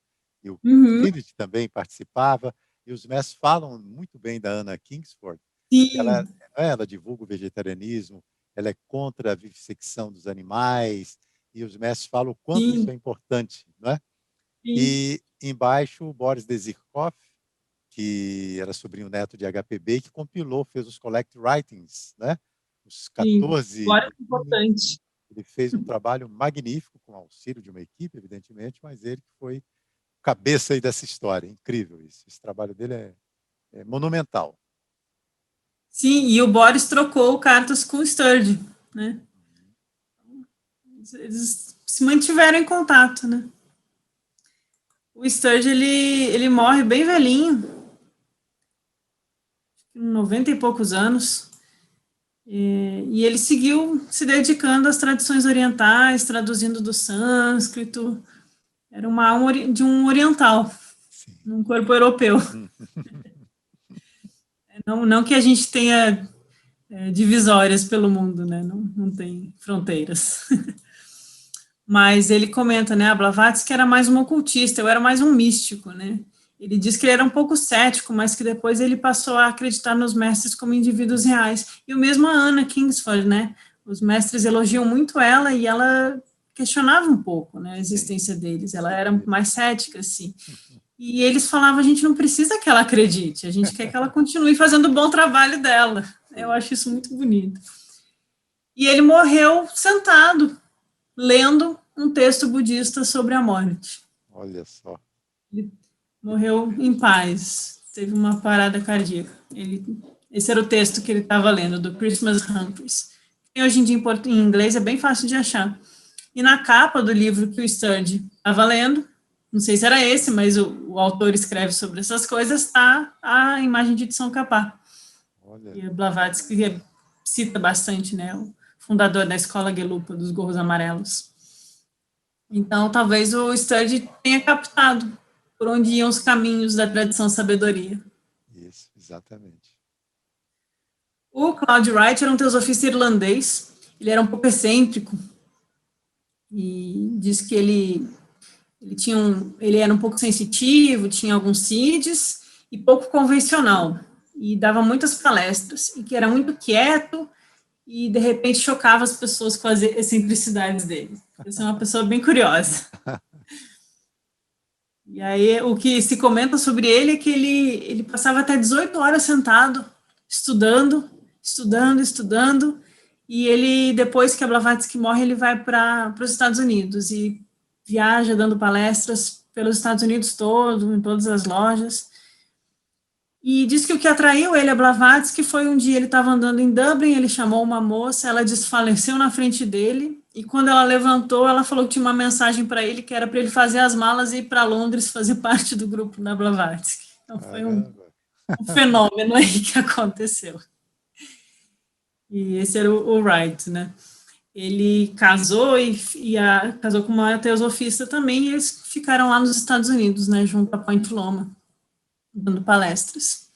E o Uhum. Kennedy também participava, e os mestres falam muito bem da Anna Kingsford. Ela, Sim, ela divulga o vegetarianismo, ela é contra a vivissecção dos animais, e os mestres falam o quanto isso é sim, importante, não é? sim, E embaixo, o Boris Dezhkov, que era sobrinho neto de HPB, que compilou, fez os collect writings, né? Os sim. 14 Agora é volumes. importante. Ele fez um trabalho magnífico, com auxílio de uma equipe, evidentemente, mas ele que foi cabeça aí dessa história. Incrível isso. Esse trabalho dele é monumental. Sim, e o Boris trocou cartas com o Sturge, né? Eles se mantiveram em contato, né? O Sturge, ele morre bem velhinho, 90 e poucos anos, e ele seguiu se dedicando às tradições orientais, traduzindo do sânscrito. Era uma alma de um oriental, Sim. num corpo europeu. Não que a gente tenha divisórias pelo mundo, né? Não tem fronteiras. Mas ele comenta, né, a Blavatsky era mais um ocultista, eu era mais um místico, né? Ele diz que ele era um pouco cético, mas que depois ele passou a acreditar nos mestres como indivíduos reais. E o mesmo a Anna Kingsford, né? Os mestres elogiam muito ela e ela questionava um pouco, né, a Sim. existência deles. Ela era mais cética, assim. E eles falavam, a gente não precisa que ela acredite, a gente quer que ela continue fazendo o bom trabalho dela. Eu Sim. acho isso muito bonito. E ele morreu sentado, lendo um texto budista sobre a morte. Olha só. Ele morreu em paz, teve uma parada cardíaca. Esse era o texto que ele estava lendo, do Christmas Humphreys. E hoje em dia em inglês é bem fácil de achar. E na capa do livro que o Sturge estava lendo, não sei se era esse, mas o autor escreve sobre essas coisas, está a imagem de Tsong Khapa. Olha. E a Blavatsky cita bastante, né, o fundador da escola Gelupa, dos gorros amarelos. Então, talvez o Sturge tenha captado por onde iam os caminhos da tradição sabedoria. Isso, exatamente. O Claude Wright era um teosofista irlandês, ele era um pouco excêntrico, e diz que ele era um pouco sensitivo, tinha alguns CIDs, e pouco convencional, e dava muitas palestras, e que era muito quieto, e de repente chocava as pessoas com as excentricidades dele. Essa é uma pessoa bem curiosa. E aí, o que se comenta sobre ele é que ele passava até 18 horas sentado, estudando, estudando, estudando, e ele, depois que a Blavatsky morre, ele vai para os Estados Unidos e viaja dando palestras pelos Estados Unidos todo, em todas as lojas. E diz que o que atraiu ele a Blavatsky foi um dia ele estava andando em Dublin, ele chamou uma moça, ela desfaleceu na frente dele, e quando ela levantou, ela falou que tinha uma mensagem para ele, que era para ele fazer as malas e ir para Londres fazer parte do grupo da Blavatsky. Então foi Caramba. um fenômeno aí que aconteceu. E esse era o Wright, né? Ele casou casou com uma teosofista também, e eles ficaram lá nos Estados Unidos, né, junto a Point Loma, dando palestras.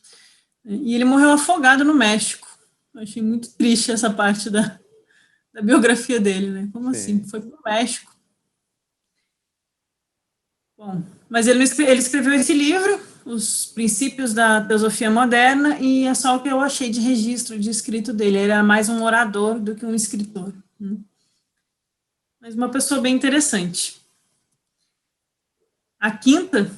E ele morreu afogado no México. Eu achei muito triste essa parte da biografia dele, né? Como assim? Sim. Foi para o México. Bom, mas ele escreveu esse livro, Os Princípios da Teosofia Moderna, e é só o que eu achei de registro de escrito dele. Ele era mais um orador do que um escritor. Né? Mas uma pessoa bem interessante. A quinta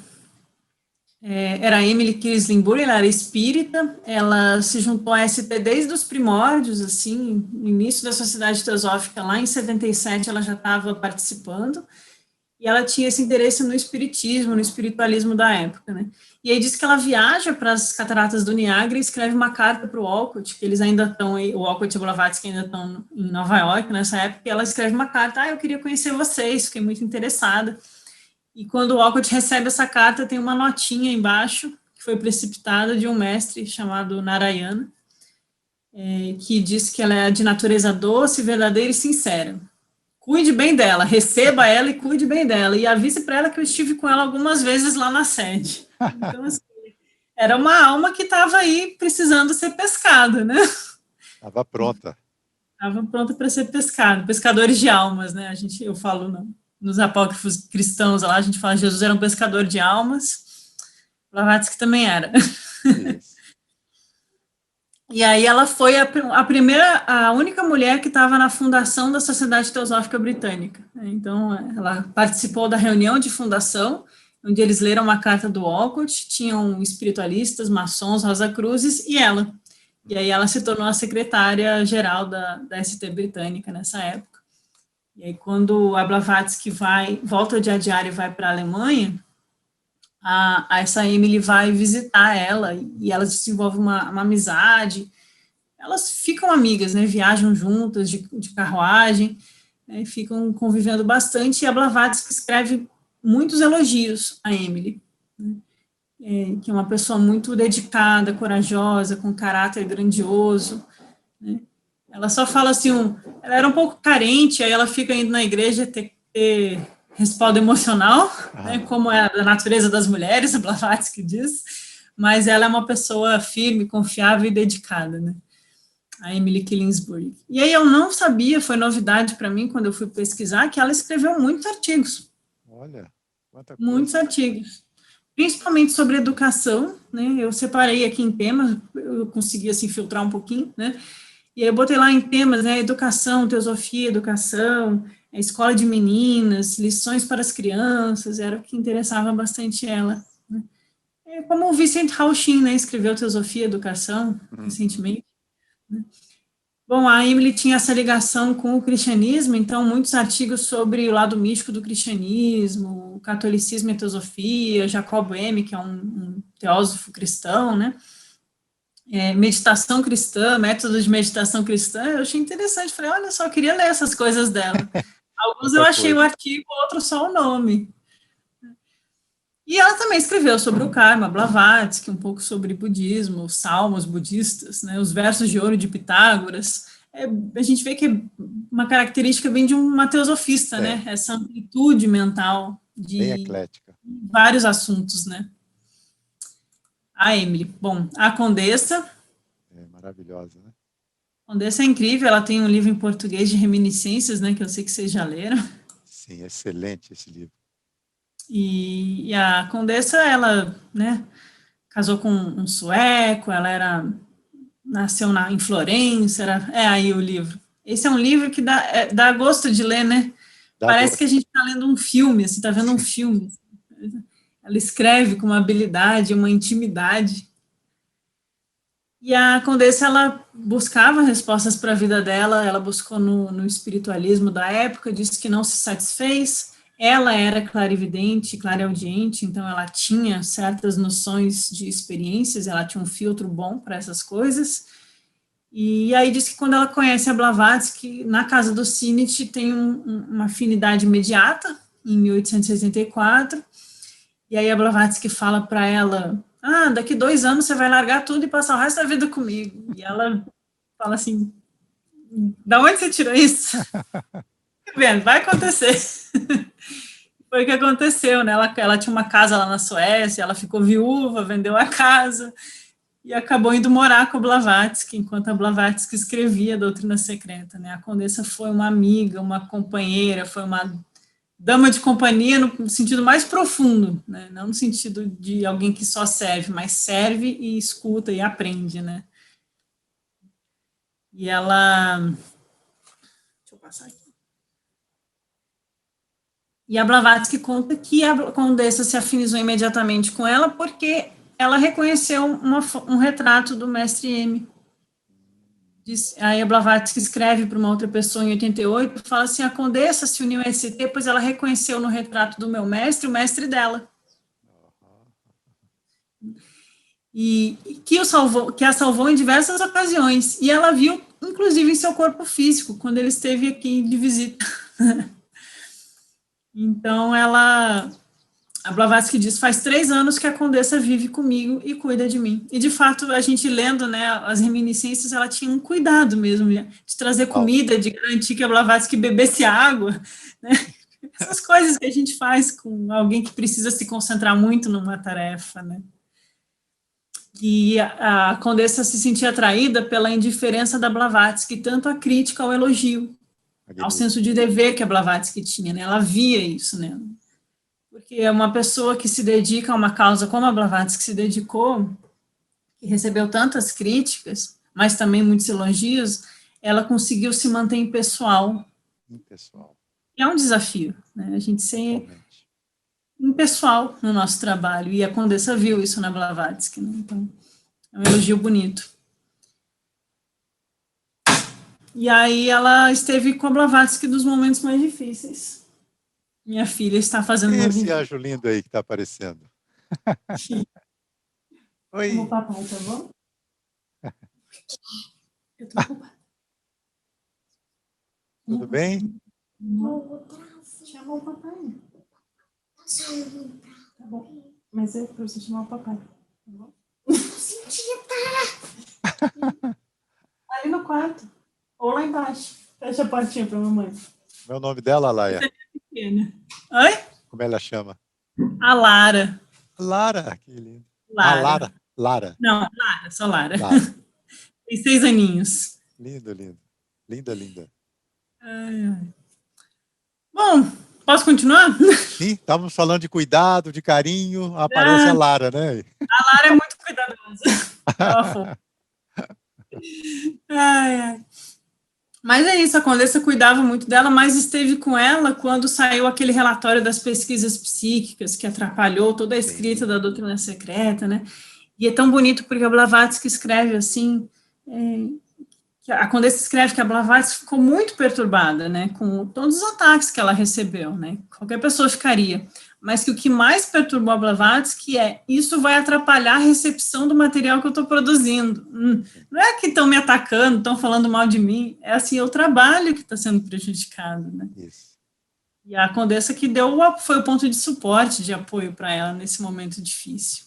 era a Emily Kirslenburg, ela era espírita, ela se juntou à ST desde os primórdios, assim, no início da Sociedade Teosófica, lá em 77 ela já estava participando, e ela tinha esse interesse no espiritismo, no espiritualismo da época, né? E aí diz que ela viaja para as cataratas do Niágara e escreve uma carta para o Walcott, que eles ainda estão, o Walcott e o Blavatsky ainda estão em Nova York nessa época, e ela escreve uma carta, eu queria conhecer vocês, fiquei muito interessada. E quando o Walcott recebe essa carta, tem uma notinha embaixo, que foi precipitada de um mestre chamado Narayana, que diz que ela é de natureza doce, verdadeira e sincera. Cuide bem dela, receba ela e cuide bem dela. E avise para ela que eu estive com ela algumas vezes lá na sede. Então, assim, era uma alma que estava aí precisando ser pescada, né? Estava pronta. Estava pronta para ser pescado, pescadores de almas, né? Eu falo nos apócrifos cristãos lá, a gente fala que Jesus era um pescador de almas, Blavatsky também era. Isso. E aí ela foi a única mulher que estava na fundação da Sociedade Teosófica Britânica. Então, ela participou da reunião de fundação, onde eles leram uma carta do Walcott, tinham espiritualistas, maçons, Rosacruzes e ela. E aí ela se tornou a secretária-geral da ST Britânica nessa época. E aí quando a Blavatsky volta de Adyar e vai para a Alemanha, essa Emily vai visitar ela e elas desenvolvem uma amizade. Elas ficam amigas, né? Viajam juntas de carruagem, né? Ficam convivendo bastante. E a Blavatsky escreve muitos elogios a Emily, né? Que é uma pessoa muito dedicada, corajosa, com caráter grandioso, né? Ela só fala assim, ela era um pouco carente, aí ela fica indo na igreja ter respaldo emocional, né, como é a natureza das mulheres, a Blavatsky diz, mas ela é uma pessoa firme, confiável e dedicada, né, a Emily Killingsworth. E aí eu não sabia, foi novidade para mim quando eu fui pesquisar, que ela escreveu muitos artigos. Olha, quanta coisa. Muitos artigos, principalmente sobre educação, né, eu separei aqui em temas, eu consegui assim filtrar um pouquinho, né, e aí eu botei lá em temas, né, educação, teosofia, educação, escola de meninas, lições para as crianças, era o que interessava bastante ela, né. Como o Vicente Rauchin, né, escreveu Teosofia e Educação, recentemente, né. Bom, a Emily tinha essa ligação com o cristianismo, então muitos artigos sobre o lado místico do cristianismo, o catolicismo e a teosofia, Jacob Boehme, que é um teósofo cristão, né, meditação cristã, métodos de meditação cristã, eu achei interessante, falei, olha só, eu queria ler essas coisas dela. Alguns eu achei o artigo, outros só o nome. E ela também escreveu sobre o karma, Blavatsky, um pouco sobre budismo, os salmos budistas, né, os versos de ouro de Pitágoras. A gente vê que é uma característica bem de uma teosofista, né, essa amplitude mental de bem eclética. Vários assuntos, né. A Emily. Bom, a Condessa. É maravilhosa, né? A Condessa é incrível, ela tem um livro em português de reminiscências, né, que eu sei que vocês já leram. Sim, excelente esse livro. E a Condessa, ela, né, casou com um sueco, ela nasceu em Florença, aí o livro. Esse é um livro que dá gosto de ler, né? Parece que a gente está lendo um filme, assim, está vendo um filme. Ela escreve com uma habilidade, uma intimidade. E a Condessa, ela buscava respostas para a vida dela, ela buscou no espiritualismo da época, disse que não se satisfez. Ela era clarividente, clareaudiente, então ela tinha certas noções de experiências, ela tinha um filtro bom para essas coisas. E aí diz que quando ela conhece a Blavatsky, na casa do Sinit tem uma afinidade imediata, em 1864, e aí a Blavatsky fala para ela, daqui 2 anos você vai largar tudo e passar o resto da vida comigo. E ela fala assim, da onde você tirou isso? Vendo, vai acontecer. Foi o que aconteceu, né? Ela tinha uma casa lá na Suécia, ela ficou viúva, vendeu a casa e acabou indo morar com a Blavatsky, enquanto a Blavatsky escrevia a Doutrina Secreta, né? A Condessa foi uma amiga, uma companheira, foi uma dama de companhia no sentido mais profundo, né? Não no sentido de alguém que só serve, mas serve e escuta e aprende, né? E ela... Deixa eu passar aqui. E a Blavatsky conta que a Condessa se afinizou imediatamente com ela porque ela reconheceu um retrato do mestre M. Aí a Blavatsky escreve para uma outra pessoa em 88, fala assim, a Condessa se uniu a ST, pois ela reconheceu no retrato do meu mestre o mestre dela. E que a salvou em diversas ocasiões. E ela viu, inclusive, em seu corpo físico, quando ele esteve aqui de visita. Então, a Blavatsky diz, faz 3 anos que a Condessa vive comigo e cuida de mim. E, de fato, a gente lendo, né, as reminiscências, ela tinha um cuidado mesmo de trazer comida, de garantir que a Blavatsky bebesse água, né? Essas coisas que a gente faz com alguém que precisa se concentrar muito numa tarefa, né? E a Condessa se sentia atraída pela indiferença da Blavatsky, tanto a crítica ao elogio, ao senso de dever que a Blavatsky tinha, né? Ela via isso, né? Porque uma pessoa que se dedica a uma causa como a Blavatsky se dedicou, que recebeu tantas críticas, mas também muitos elogios, ela conseguiu se manter impessoal. Impessoal. É um desafio, né? A gente ser impessoal no nosso trabalho, e a Condessa viu isso na Blavatsky, né? Então, é um elogio bonito. E aí ela esteve com a Blavatsky nos momentos mais difíceis. Minha filha está fazendo uma Esse anjo lindo aí que está aparecendo. Oi. Chama o papai, tá bom? Eu tô ocupada. Tudo bem? Chama o papai. Tá bom. Mas é para você chamar o papai. Tá bom? Ali no quarto. Ou lá embaixo. Fecha a portinha para a mamãe. Qual é o nome dela, Laia? Oi? Como ela chama? A Lara. Lara, que lindo. Lara. Ah, Lara. Lara. Não, Lara, só Lara. Tem 6 aninhos. Lindo, lindo. Linda, linda. Bom, posso continuar? Sim, estávamos falando de cuidado, de carinho, aparece a Lara, né? A Lara é muito cuidadosa. Mas é isso, a Condessa cuidava muito dela, mas esteve com ela quando saiu aquele relatório das pesquisas psíquicas, que atrapalhou toda a escrita da doutrina secreta, né? E é tão bonito porque a Blavatsky escreve assim, a Condessa escreve que a Blavatsky ficou muito perturbada, né, com todos os ataques que ela recebeu, né, qualquer pessoa ficaria, mas que o que mais perturbou a Blavatsky é, isso vai atrapalhar a recepção do material que eu estou produzindo, não é que estão me atacando, estão falando mal de mim, é assim, é o trabalho que está sendo prejudicado, né. Isso. E a Condessa que foi o ponto de suporte, de apoio para ela nesse momento difícil,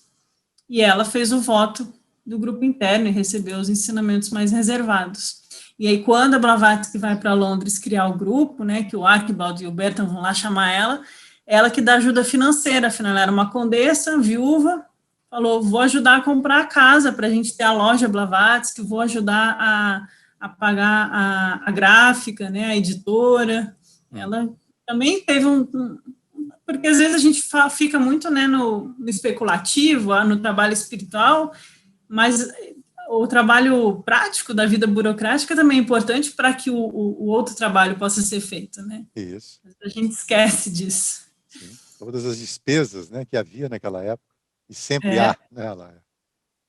e ela fez o voto do grupo interno e recebeu os ensinamentos mais reservados. E aí, quando a Blavatsky vai para Londres criar o grupo, né, que o Archibald e o Bertrand vão lá chamar ela que dá ajuda financeira, afinal, ela era uma condessa, viúva, falou, vou ajudar a comprar a casa para a gente ter a loja Blavatsky, vou ajudar a pagar a gráfica, né, a editora. Ela também teve porque às vezes a gente fica muito, né, no especulativo, no trabalho espiritual, mas o trabalho prático da vida burocrática também é importante para que o outro trabalho possa ser feito, né? Isso. A gente esquece disso. Sim. Todas as despesas, né, que havia naquela época, e sempre há, né, Laia?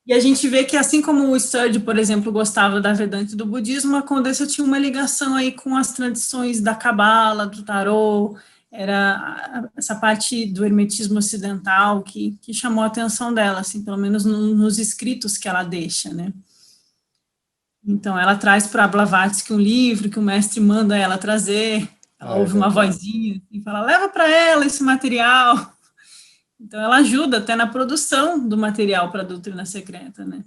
E a gente vê que, assim como o Sturge, por exemplo, gostava da Vedanta e do budismo, a Condessa tinha uma ligação aí com as tradições da Cabala, do Tarot, era essa parte do hermetismo ocidental que chamou a atenção dela, assim, pelo menos nos escritos que ela deixa, né? Então, ela traz para a Blavatsky um livro que o mestre manda ela trazer, ela ouve uma vozinha e fala, leva para ela esse material. Então, ela ajuda até na produção do material para a doutrina secreta, né?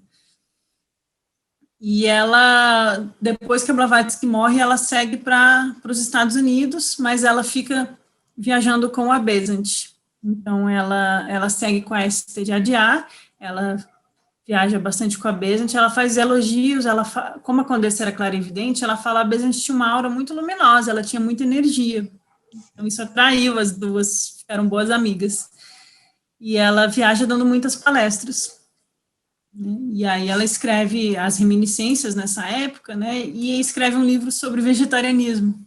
E ela, depois que a Blavatsky morre, ela segue para os Estados Unidos, mas ela fica viajando com a Besant. Então, ela segue com a STJA, ela viaja bastante com a Besant, ela faz elogios, como a Condessa era clarividente, ela fala, a Besant tinha uma aura muito luminosa, ela tinha muita energia. Então, isso atraiu as duas, ficaram boas amigas. E ela viaja dando muitas palestras. Né? E aí ela escreve as reminiscências nessa época, né? E escreve um livro sobre vegetarianismo.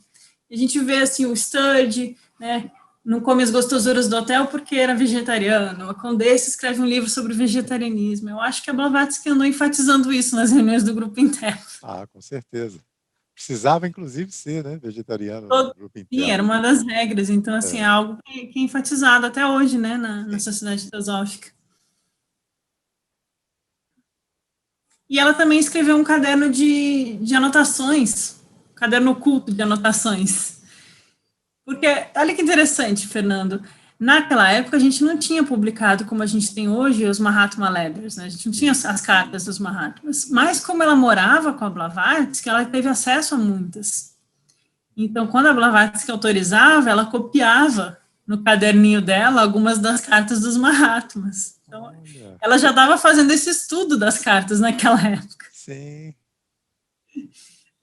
A gente vê, assim, o Sturge, né? Não come as gostosuras do hotel porque era vegetariano. A Condessa escreve um livro sobre vegetarianismo. Eu acho que a Blavatsky andou enfatizando isso nas reuniões do grupo interno. Ah, com certeza. Precisava, inclusive, ser, né, vegetariano no grupo interno. Sim, era uma das regras. Então, assim, é algo que é enfatizado até hoje, né, na Sociedade Teosófica. E ela também escreveu um caderno de anotações, um caderno oculto de anotações. Porque, olha que interessante, Fernando, naquela época a gente não tinha publicado, como a gente tem hoje, os Mahatma Letters, né? A gente não tinha as cartas dos Mahatmas, mas como ela morava com a Blavatsky, ela teve acesso a muitas. Então, quando a Blavatsky autorizava, ela copiava no caderninho dela algumas das cartas dos Mahatmas. Então, Olha, ela já estava fazendo esse estudo das cartas naquela época. sim.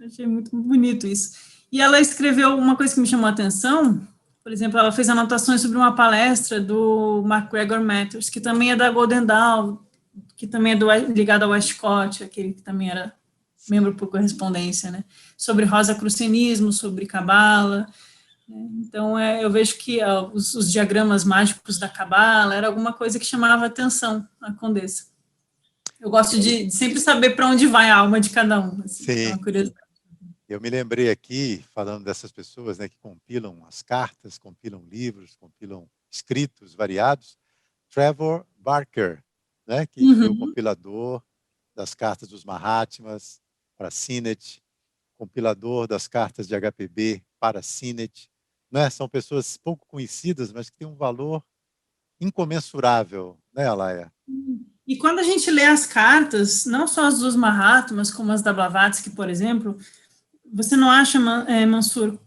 Achei muito bonito isso. E ela escreveu uma coisa que me chamou a atenção, por exemplo, ela fez anotações sobre uma palestra do MacGregor Matters, que também é da Golden Dawn, que também é ligado ao Westcott, aquele que também era membro por correspondência, né? Sobre rosacrucianismo, sobre Cabala. Né? Então, eu vejo que os diagramas mágicos da Cabala era alguma coisa que chamava a atenção a Condessa. Eu gosto de sempre saber para onde vai a alma de cada um. Assim, é uma curiosidade. Eu me lembrei aqui, falando dessas pessoas, né, que compilam as cartas, compilam livros, compilam escritos variados, Trevor Barker, né, que foi o compilador das cartas dos Mahatmas para Sinet, compilador das cartas de HPB para Sinet. Né? São pessoas pouco conhecidas, mas que têm um valor incomensurável, né, Alaia? E quando a gente lê as cartas, não só as dos Mahatmas, como as da Blavatsky, por exemplo, você não acha, Mansur,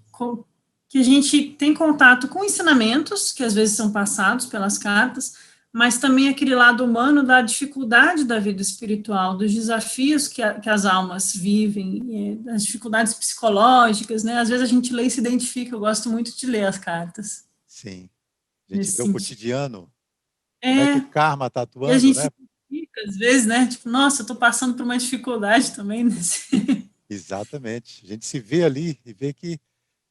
que a gente tem contato com ensinamentos, que às vezes são passados pelas cartas, mas também aquele lado humano da dificuldade da vida espiritual, dos desafios que as almas vivem, das dificuldades psicológicas, né? Às vezes a gente lê e se identifica, eu gosto muito de ler as cartas. Sim. A gente vê o cotidiano, como é que o karma está atuando, e a gente né? se identifica, às vezes, né? Tipo, nossa, eu estou passando por uma dificuldade também nesse... Exatamente. A gente se vê ali e vê que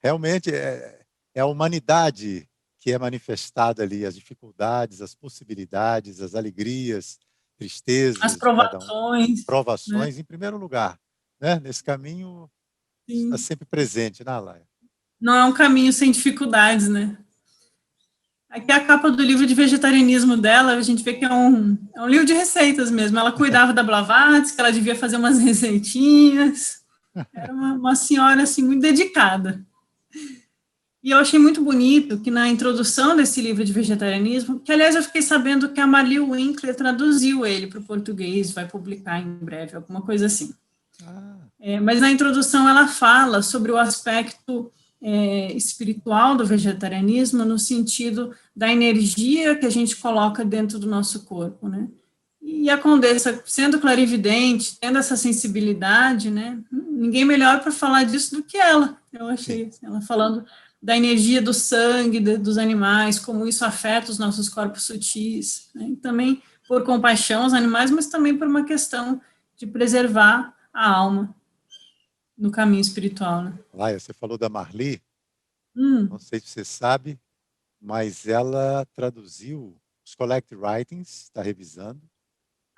realmente é a humanidade que é manifestada ali, as dificuldades, as possibilidades, as alegrias, tristezas As de cada um. provações. Provações, Né? em primeiro lugar. Né? Nesse caminho, está Sim. sempre presente, né, Alaia? Não é um caminho sem dificuldades, né? Aqui a capa do livro de vegetarianismo dela, a gente vê que é um livro de receitas mesmo. Ela cuidava da Blavatsky, ela devia fazer umas receitinhas. Era uma senhora, assim, muito dedicada. E eu achei muito bonito que na introdução desse livro de vegetarianismo, que aliás eu fiquei sabendo que a Marli Winkler traduziu ele para o português, vai publicar em breve, alguma coisa assim. Mas na introdução ela fala sobre o aspecto espiritual do vegetarianismo no sentido da energia que a gente coloca dentro do nosso corpo, né? E a Condessa, sendo clarividente, tendo essa sensibilidade, né? Ninguém melhor para falar disso do que ela, eu achei. Ela falando da energia do sangue dos animais, como isso afeta os nossos corpos sutis, né? E também por compaixão aos animais, mas também por uma questão de preservar a alma no caminho espiritual, né? Laia, você falou da Marli, não sei se você sabe, mas ela traduziu os Collect Writings, está revisando.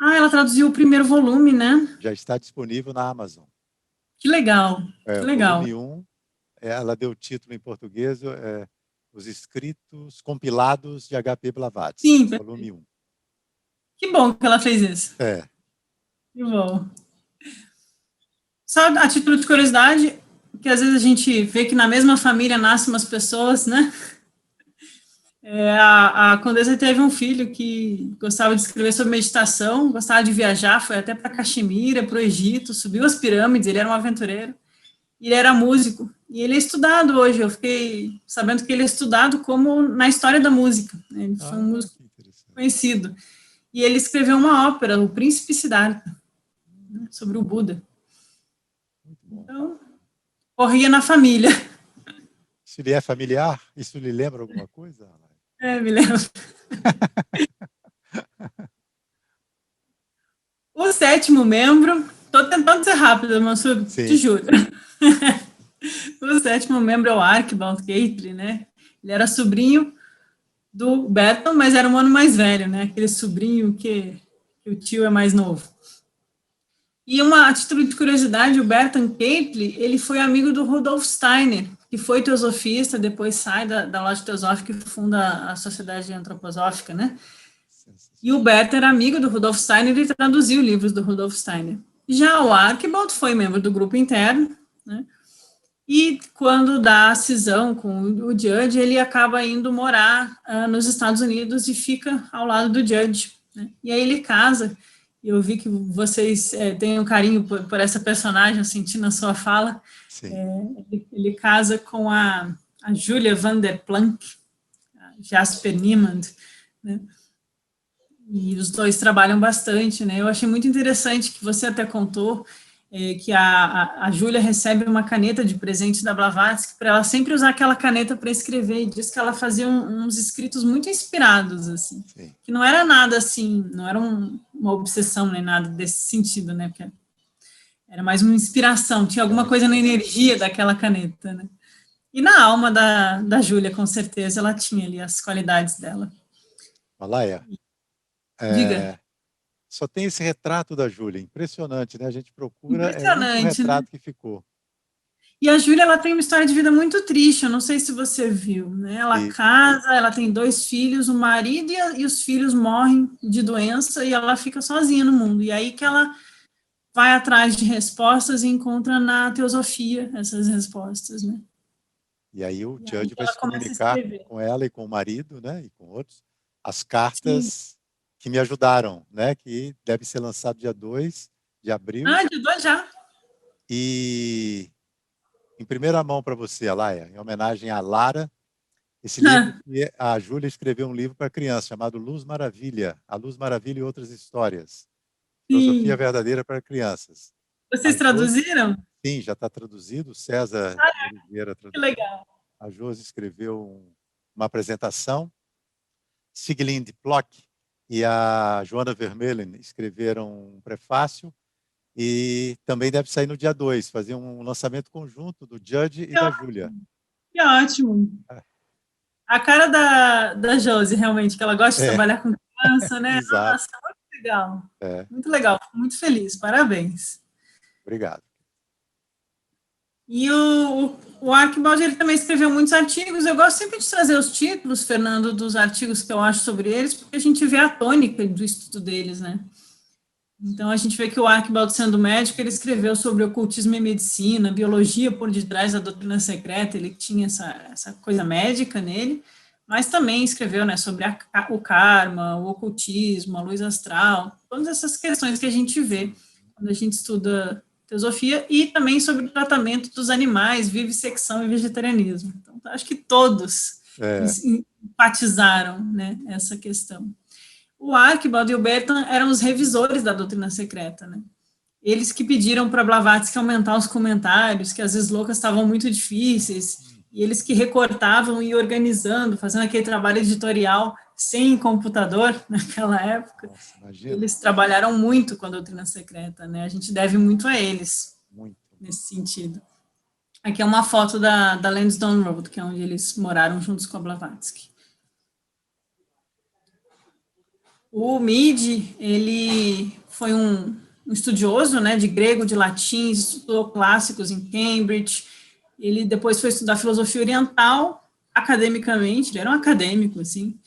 Ela traduziu o primeiro volume, né? Já está disponível na Amazon. Que legal, que legal. Volume 1, ela deu o título em português, Os Escritos Compilados de H.P. Blavatsky. Sim, volume 1. Que bom que ela fez isso. Que bom. Só a título de curiosidade, que às vezes a gente vê que na mesma família nascem umas pessoas, né? A Condessa teve um filho que gostava de escrever sobre meditação, gostava de viajar, foi até para Caxemira, para o Egito, subiu as pirâmides, ele era um aventureiro, e ele era músico, e ele é estudado hoje, eu fiquei sabendo que ele é estudado como na história da música, né? Ele foi um músico conhecido, e ele escreveu uma ópera, O Príncipe Siddhartha, né, sobre o Buda. Então, corria na família. Isso lhe é familiar? Isso lhe lembra alguma coisa? Me lembro. O sétimo membro, estou tentando ser rápida, Mansur, te juro. O sétimo membro é o Archibald Gaitley, né? Ele era sobrinho do Berton, mas era um ano mais velho, né? Aquele sobrinho que o tio é mais novo. E a título de curiosidade, o Berton Gaitley, ele foi amigo do Rudolf Steiner, que foi teosofista, depois sai da loja teosófica e funda a Sociedade Antroposófica, né? E o Berton era amigo do Rudolf Steiner e traduziu livros do Rudolf Steiner. Já o Archibald foi membro do grupo interno, né? E quando dá a cisão com o Judge, ele acaba indo morar nos Estados Unidos e fica ao lado do Judge, né? E aí ele casa, e eu vi que vocês têm um carinho por essa personagem, eu senti na sua fala. Ele casa com a Julia Van der Planck, Jasper Niemand, né? E os dois trabalham bastante, né? Eu achei muito interessante que você até contou que a Júlia recebe uma caneta de presente da Blavatsky para ela sempre usar aquela caneta para escrever, e diz que ela fazia uns escritos muito inspirados, assim, sim, que não era nada assim, não era uma obsessão nem nada desse sentido, né? Porque era mais uma inspiração, tinha alguma coisa na energia daquela caneta, né? E na alma da Júlia, com certeza, ela tinha ali as qualidades dela. Alaia, diga. Só tem esse retrato da Júlia, impressionante, né? A gente procura, é o único retrato, né, que ficou. E a Júlia, ela tem uma história de vida muito triste, eu não sei se você viu, né? Ela casa, ela tem 2 filhos, o marido e os filhos morrem de doença e ela fica sozinha no mundo. E aí que ela vai atrás de respostas e encontra na teosofia essas respostas, né? E aí o Judge vai se comunicar com ela e com o marido, né? E com outros, as cartas... Sim, que me ajudaram, né? Que deve ser lançado dia 2 de abril. Ah, dia 2 já. E em primeira mão para você, Alaia, em homenagem a Lara, esse livro que a Júlia escreveu um livro para criança chamado Luz Maravilha, A Luz Maravilha e Outras Histórias. Filosofia Verdadeira para Crianças. Vocês traduziram? Sim, já está traduzido. O César Oliveira traduziu. Que legal. A Josi escreveu uma apresentação. Siglind Plock e a Joana Vermeulen escreveram um prefácio e também deve sair no dia 2, fazer um lançamento conjunto do Judge e da Júlia. Que ótimo. A cara da Josi, realmente, que ela gosta de trabalhar com criança, né? Nossa, muito legal. Muito legal, fico muito feliz, parabéns. Obrigado. E o Archibald, ele também escreveu muitos artigos. Eu gosto sempre de trazer os títulos, Fernando, dos artigos que eu acho sobre eles, porque a gente vê a tônica do estudo deles, né? Então, a gente vê que o Archibald, sendo médico, ele escreveu sobre ocultismo e medicina, biologia por detrás da doutrina secreta, ele tinha essa coisa médica nele, mas também escreveu, né, sobre o karma, o ocultismo, a luz astral, todas essas questões que a gente vê quando a gente estuda teosofia, e também sobre o tratamento dos animais, vivissecção e vegetarianismo. Então, acho que todos enfatizaram, né, essa questão. O Archibald e o Bertrand eram os revisores da doutrina secreta, né? Eles que pediram para Blavatsky aumentar os comentários, que as loucas estavam muito difíceis, e eles que recortavam e organizando, fazendo aquele trabalho editorial sem computador naquela época. Nossa, eles trabalharam muito com a doutrina secreta, né? A gente deve muito a eles, nesse sentido. Aqui é uma foto da Lansdowne Road, que é onde eles moraram juntos com a Blavatsky. O Mead, ele foi um estudioso, né, de grego, de latim, estudou clássicos em Cambridge. Ele depois foi estudar filosofia oriental, academicamente, ele era um acadêmico, assim.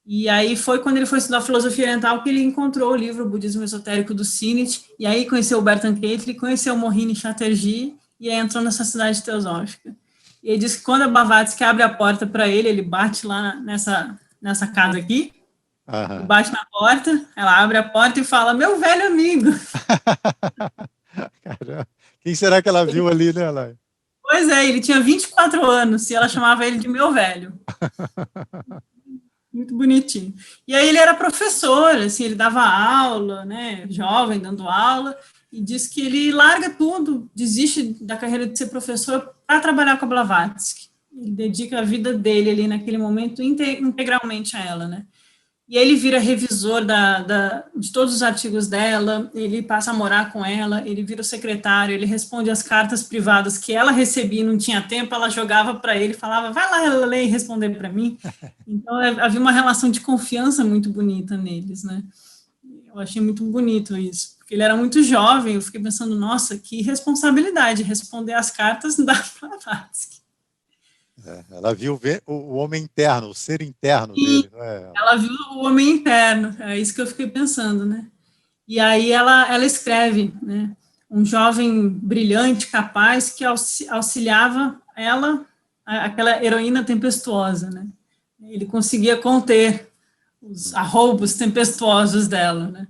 E aí foi quando ele foi estudar filosofia oriental que ele encontrou o livro O Budismo Esotérico do Sinit, e aí conheceu o Bertrand Keitel, conheceu o Mohini Chatterjee, e aí entrou nessa cidade teosófica. E ele disse que quando a Blavatsky abre a porta para ele, ele bate lá nessa casa aqui, bate na porta, ela abre a porta e fala, meu velho amigo. Caramba. Quem será que ela viu ali, né, Laia? Pois é, ele tinha 24 anos, e ela chamava ele de meu velho. Muito bonitinho. E aí ele era professor, assim, ele dava aula, né, jovem, dando aula, e diz que ele larga tudo, desiste da carreira de ser professor para trabalhar com a Blavatsky. Ele dedica a vida dele ali naquele momento integralmente a ela, né. E aí ele vira revisor de todos os artigos dela, ele passa a morar com ela, ele vira o secretário, ele responde as cartas privadas que ela recebia e não tinha tempo, ela jogava para ele, falava, vai lá ler e responder para mim. Então, havia uma relação de confiança muito bonita neles, né? Eu achei muito bonito isso, porque ele era muito jovem, eu fiquei pensando, nossa, que responsabilidade responder as cartas da Blavatsky. Ela viu o homem interno, o ser interno dele, não é? Ela viu o homem interno, é isso que eu fiquei pensando, né? E aí ela escreve, né? Um jovem brilhante, capaz, que auxiliava ela, aquela heroína tempestuosa, né? Ele conseguia conter os arroubos tempestuosos dela, né?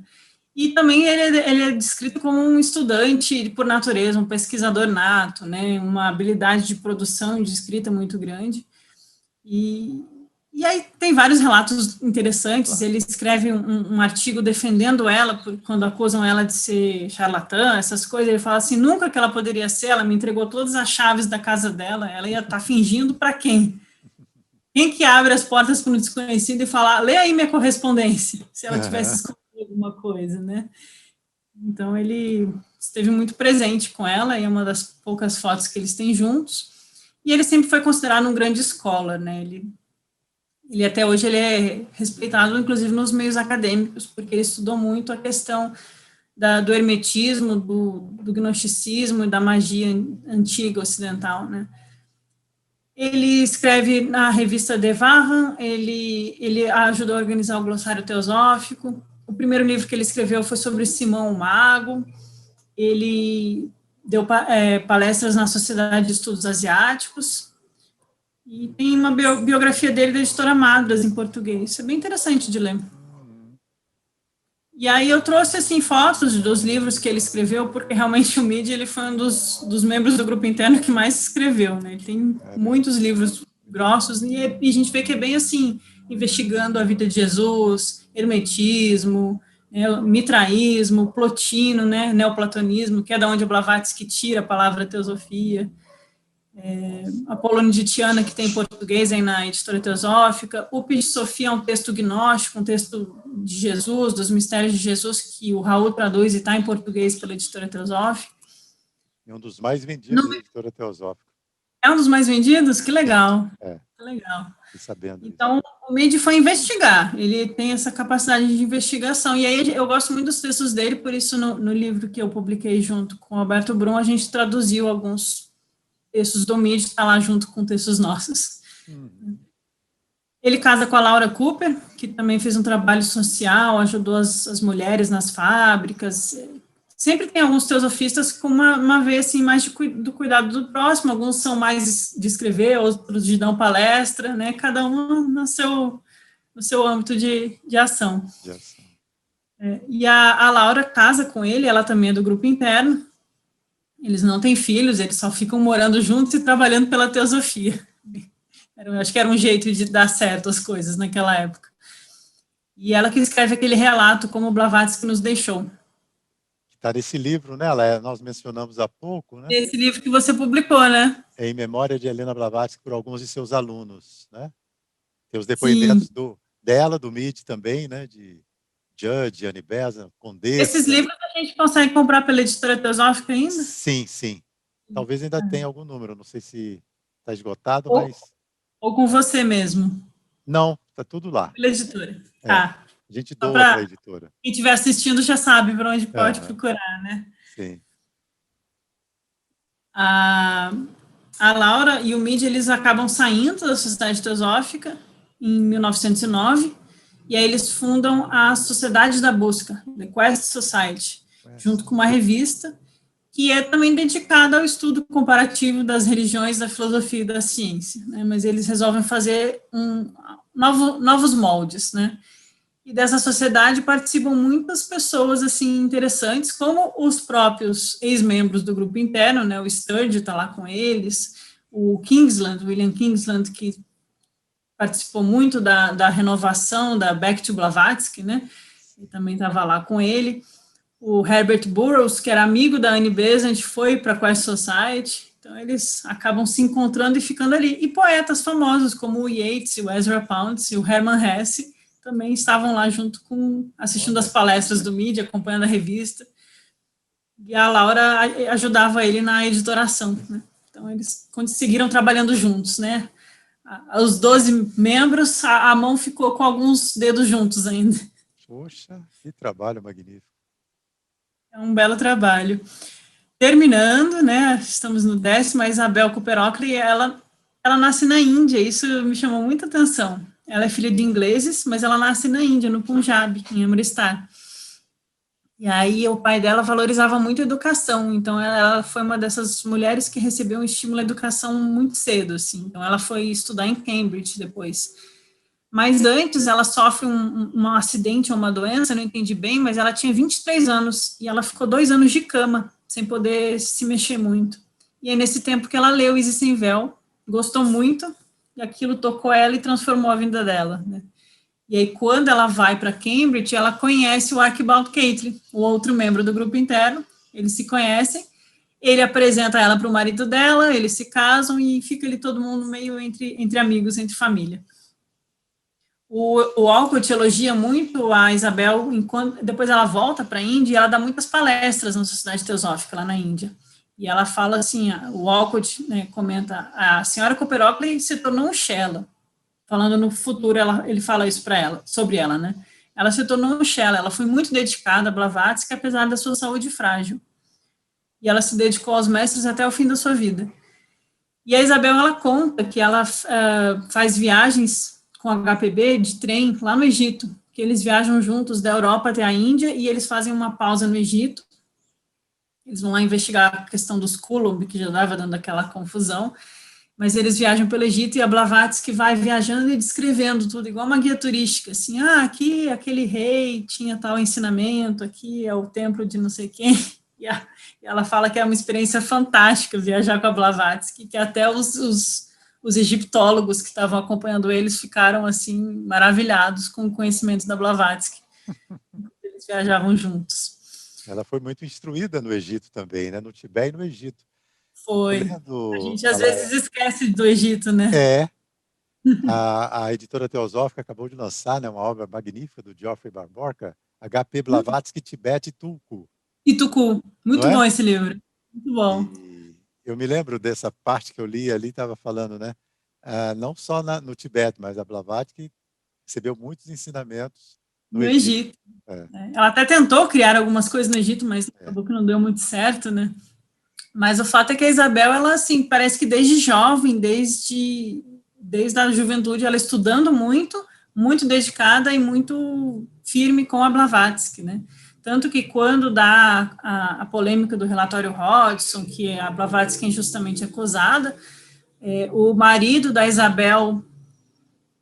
E também ele é descrito como um estudante por natureza, um pesquisador nato, né? Uma habilidade de produção e de escrita muito grande. E E aí tem vários relatos interessantes. Ele escreve um artigo defendendo ela, quando acusam ela de ser charlatã, essas coisas. Ele fala assim, nunca que ela poderia ser, ela me entregou todas as chaves da casa dela, ela ia estar fingindo para quem? Quem que abre as portas para um desconhecido e fala, lê aí minha correspondência, se ela tivesse escondido alguma coisa, né? Então, ele esteve muito presente com ela, e é uma das poucas fotos que eles têm juntos, e ele sempre foi considerado um grande scholar, né? Ele até hoje ele é respeitado, inclusive, nos meios acadêmicos, porque ele estudou muito a questão do hermetismo, do gnosticismo e da magia antiga ocidental, né? Ele escreve na revista Devahan, ele ajudou a organizar o glossário teosófico. O primeiro livro que ele escreveu foi sobre Simão o Mago. Ele deu palestras na Sociedade de Estudos Asiáticos. E tem uma biografia dele da editora Madras, em português. Isso é bem interessante de ler. E aí eu trouxe, assim, fotos dos livros que ele escreveu, porque realmente o Mead, ele foi um dos membros do grupo interno que mais escreveu, né? Ele tem muitos livros grossos, e a gente vê que é bem, assim, investigando a vida de Jesus, hermetismo, mitraísmo, Plotino, né? Neoplatonismo, que é da onde o Blavatsky tira a palavra teosofia. Apolônio de Tiana, que tem em português aí na editora teosófica. O de Sofia é um texto gnóstico, um texto de Jesus, dos mistérios de Jesus, que o Raul traduz e está em português pela editora teosófica. É um dos mais vendidos da editora teosófica. É um dos mais vendidos? Que legal. Que legal. Sabendo então, o Mead foi investigar, ele tem essa capacidade de investigação, e aí eu gosto muito dos textos dele, por isso no livro que eu publiquei junto com o Alberto Brum, a gente traduziu alguns textos do Mead, está lá junto com textos nossos. Ele casa com a Laura Cooper, que também fez um trabalho social, ajudou as mulheres nas fábricas. Sempre tem alguns teosofistas com uma veia assim, mais do cuidado do próximo, alguns são mais de escrever, outros de dar uma palestra, né? Cada um no seu âmbito de ação. E a Laura casa com ele, ela também é do grupo interno. Eles não têm filhos, eles só ficam morando juntos e trabalhando pela teosofia. Acho que era um jeito de dar certo as coisas naquela época. E ela que escreve aquele relato, como o Blavatsky nos deixou. Está nesse livro, né? Nós mencionamos há pouco, né? Esse livro que você publicou, né? É Em Memória de Helena Blavatsky por alguns de seus alunos, né? Tem os depoimentos dela, do Mead também, né? De Judge, Annie Besant, Condessa. Esses livros a gente consegue comprar pela editora teosófica ainda? Sim. Talvez ainda tenha algum número, não sei se está esgotado, mas... Ou com você mesmo? Não, está tudo lá. Pela editora. A gente doa para a editora. Quem estiver assistindo já sabe para onde pode procurar, né? Sim. A Laura e o Mead, eles acabam saindo da Sociedade Teosófica em 1909, e aí eles fundam a Sociedade da Busca, The Quest Society, junto com uma revista, que é também dedicada ao estudo comparativo das religiões, da filosofia e da ciência, né? Mas eles resolvem fazer novos moldes, né? E dessa sociedade participam muitas pessoas, assim, interessantes, como os próprios ex-membros do grupo interno, né? O Sturge está lá com eles, o Kingsland, William Kingsland, que participou muito da renovação da Back to Blavatsky, né? Ele também estava lá com ele. O Herbert Burroughs, que era amigo da Annie Besant, foi para a Quest Society. Então, eles acabam se encontrando e ficando ali. E poetas famosos, como o Yeats, o Ezra Pound e o Hermann Hesse, também estavam lá junto assistindo as palestras do Mead, acompanhando a revista. E a Laura ajudava ele na editoração, né? Então, eles seguiram trabalhando juntos, né? Os 12 membros, a mão ficou com alguns dedos juntos ainda. Poxa, que trabalho magnífico. É um belo trabalho. Terminando, né, estamos no 10º, a Isabel Cooper Oakley, ela nasce na Índia, isso me chamou muita atenção. Ela é filha de ingleses, mas ela nasce na Índia, no Punjab, em Amritsar. E aí o pai dela valorizava muito a educação, então ela foi uma dessas mulheres que recebeu um estímulo à educação muito cedo, assim. Então ela foi estudar em Cambridge depois. Mas antes ela sofre um acidente ou uma doença, não entendi bem, mas ela tinha 23 anos e ela ficou 2 anos de cama, sem poder se mexer muito. E aí nesse tempo que ela leu Isis sem Véu, gostou muito, e aquilo tocou ela e transformou a vida dela, né? E aí, quando ela vai para Cambridge, ela conhece o Archibald Catley, o outro membro do grupo interno, eles se conhecem, ele apresenta ela para o marido dela, eles se casam e fica ali todo mundo meio entre amigos, entre família. O Alcott elogia muito a Isabel, depois ela volta para a Índia e ela dá muitas palestras na Sociedade Teosófica, lá na Índia. E ela fala assim, o Alcott, né, comenta, a senhora Cooper Oakley se tornou um Shela. Falando no futuro, ele fala isso para ela, sobre ela, né? Ela se tornou um Shela, ela foi muito dedicada a Blavatsky, apesar da sua saúde frágil. E ela se dedicou aos mestres até o fim da sua vida. E a Isabel, ela conta que ela faz viagens com HPB de trem lá no Egito, que eles viajam juntos da Europa até a Índia e eles fazem uma pausa no Egito. Eles vão lá investigar a questão dos Coulomb, que já estava dando aquela confusão, mas eles viajam pelo Egito e a Blavatsky vai viajando e descrevendo tudo, igual uma guia turística, assim, aqui aquele rei tinha tal ensinamento, aqui é o templo de não sei quem, e ela fala que é uma experiência fantástica viajar com a Blavatsky, que até os egiptólogos que estavam acompanhando eles ficaram, assim, maravilhados com o conhecimento da Blavatsky. Eles viajavam juntos. Ela foi muito instruída no Egito também, né? No Tibete e no Egito. Foi. A gente, às vezes, esquece do Egito, né? A editora Teosófica acabou de lançar, né, uma obra magnífica do Geoffrey Barbour, H.P. Blavatsky, Tibete e Tulku. Ituku. Muito bom esse livro. Muito bom. E eu me lembro dessa parte que eu li ali, estava falando, né? Não só no Tibete, mas a Blavatsky recebeu muitos ensinamentos no Egito. Ela até tentou criar algumas coisas no Egito, mas acabou que não deu muito certo, né? Mas o fato é que a Isabel, ela, assim, parece que desde jovem, desde a juventude, ela estudando muito, muito dedicada e muito firme com a Blavatsky, né? Tanto que quando dá a polêmica do relatório Hodgson, que a Blavatsky é injustamente acusada, o marido da Isabel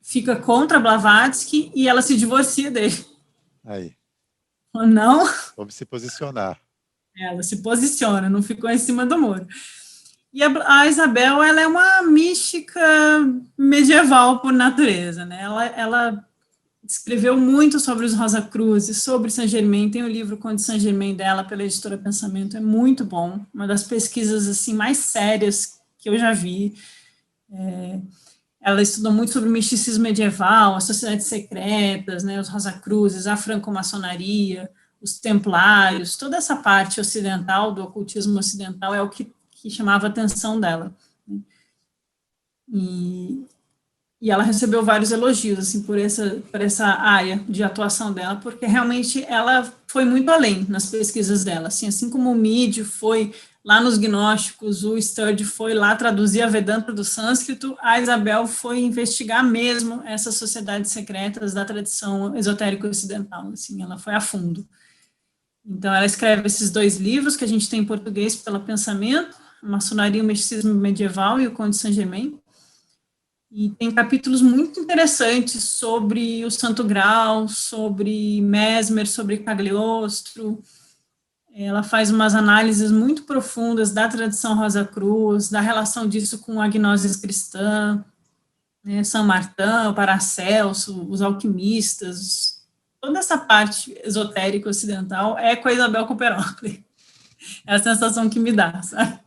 fica contra a Blavatsky e ela se divorcia dele. Aí. Não? Vamos se posicionar. Ela se posiciona, não ficou em cima do muro. E a Isabel, ela é uma mística medieval por natureza, né? Ela escreveu muito sobre os Rosacruzes, sobre Saint-Germain, tem o livro Conde Saint-Germain dela, pela editora Pensamento, é muito bom, uma das pesquisas assim mais sérias que eu já vi. Ela estudou muito sobre o misticismo medieval, as sociedades secretas, né, os Rosacruzes, a franco-maçonaria, os templários, toda essa parte ocidental, do ocultismo ocidental, é o que chamava a atenção dela. E ela recebeu vários elogios, assim, por essa área de atuação dela, porque realmente ela foi muito além nas pesquisas dela, assim como o Mead foi lá nos gnósticos, o Sturge foi lá traduzir a Vedanta do sânscrito, a Isabel foi investigar mesmo essas sociedades secretas da tradição esotérica ocidental, assim, ela foi a fundo. Então, ela escreve esses 2 livros que a gente tem em português pela Pensamento, a Maçonaria e o Misticismo Medieval e o Conde Saint-Germain. E tem capítulos muito interessantes sobre o Santo Grau, sobre Mesmer, sobre Cagliostro. Ela faz umas análises muito profundas da tradição Rosa Cruz, da relação disso com a gnose cristã, né, São Martin, o Paracelso, os alquimistas, toda essa parte esotérica ocidental é com a Isabel Cooper Oakley. É a sensação que me dá, sabe?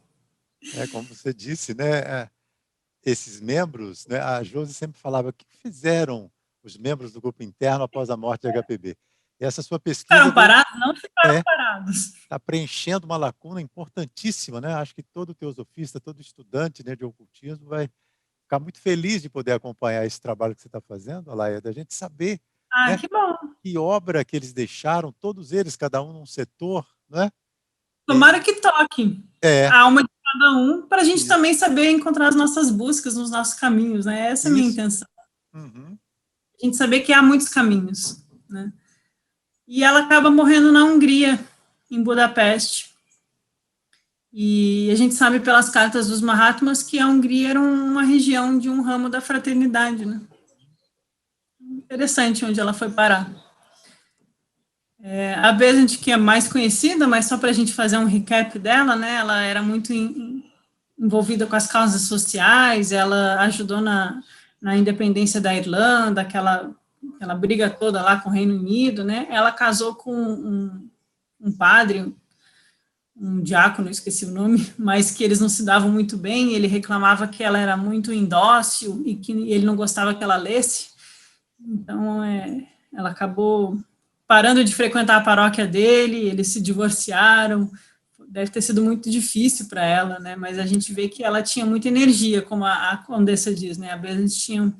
Como você disse, né? Esses membros, né? A Josi sempre falava, o que fizeram os membros do grupo interno após a morte de HPB? E essa sua pesquisa... Ficaram parados? Não ficaram parados. Está preenchendo uma lacuna importantíssima, né? Acho que todo teosofista, todo estudante, né, de ocultismo vai ficar muito feliz de poder acompanhar esse trabalho que você está fazendo, Alaia, da gente saber, né, que bom. Que obra que eles deixaram, todos eles, cada um num setor, né? Tomara que toque a alma de cada um, para a gente também saber encontrar as nossas buscas nos nossos caminhos, né? Essa é a minha intenção. A gente saber que há muitos caminhos, né? E ela acaba morrendo na Hungria, em Budapeste. E a gente sabe pelas cartas dos Mahatmas que a Hungria era uma região de um ramo da fraternidade, né? Interessante onde ela foi parar. A Besant, que é mais conhecida, mas só para a gente fazer um recap dela, né? Ela era muito envolvida com as causas sociais, ela ajudou na independência da Irlanda, aquela briga toda lá com o Reino Unido, né, ela casou com um padre, um diácono, esqueci o nome, mas que eles não se davam muito bem, ele reclamava que ela era muito indócil e que ele não gostava que ela lesse, então ela acabou parando de frequentar a paróquia dele, eles se divorciaram, deve ter sido muito difícil para ela, né, mas a gente vê que ela tinha muita energia, como a Condessa diz, né, a Besant tinha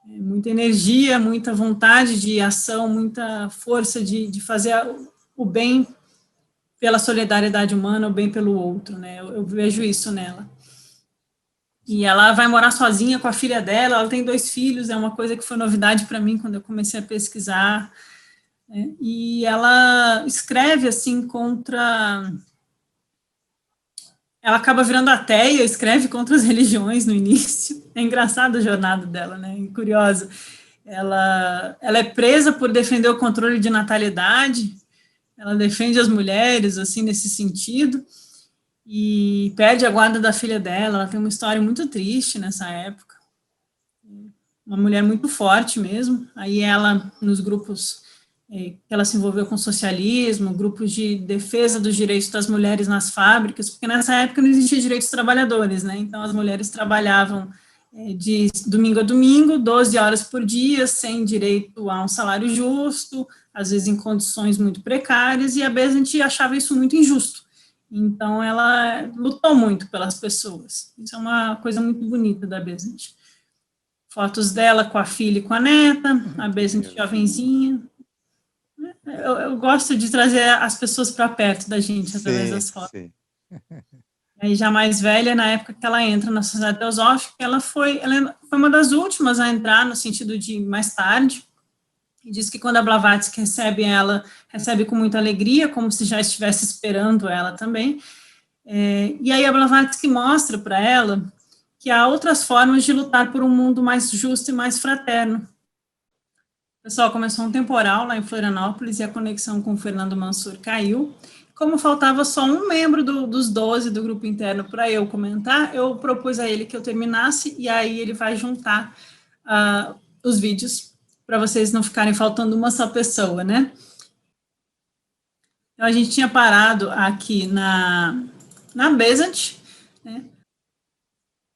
muita energia, muita vontade de ação, muita força de fazer o bem pela solidariedade humana, o bem pelo outro, né, eu vejo isso nela. E ela vai morar sozinha com a filha dela, ela tem 2 filhos, é uma coisa que foi novidade para mim quando eu comecei a pesquisar, né, e ela escreve, assim, contra... Ela acaba virando ateia, escreve contra as religiões no início, é engraçada a jornada dela, né, curiosa. Ela é presa por defender o controle de natalidade, ela defende as mulheres, assim, nesse sentido, e perde a guarda da filha dela, ela tem uma história muito triste nessa época, uma mulher muito forte mesmo, aí ela, nos grupos que ela se envolveu com socialismo, grupos de defesa dos direitos das mulheres nas fábricas, porque nessa época não existia direitos dos trabalhadores, né, então as mulheres trabalhavam de domingo a domingo, 12 horas por dia, sem direito a um salário justo, às vezes em condições muito precárias, e a Besant achava isso muito injusto. Então, ela lutou muito pelas pessoas. Isso é uma coisa muito bonita da Besant. Fotos dela com a filha e com a neta, a Besant jovenzinha. Eu gosto de trazer as pessoas para perto da gente através das fotos. Sim. Aí já mais velha, na época que ela entra na Sociedade Teosófica, ela foi uma das últimas a entrar, no sentido de mais tarde, e diz que quando a Blavatsky recebe ela, recebe com muita alegria, como se já estivesse esperando ela também, e aí a Blavatsky mostra para ela que há outras formas de lutar por um mundo mais justo e mais fraterno. Pessoal, começou um temporal lá em Florianópolis e a conexão com o Fernando Mansur caiu. Como faltava só um membro dos 12 do grupo interno para eu comentar, eu propus a ele que eu terminasse, e aí ele vai juntar os vídeos, para vocês não ficarem faltando uma só pessoa, né? Então, a gente tinha parado aqui na Besant, né?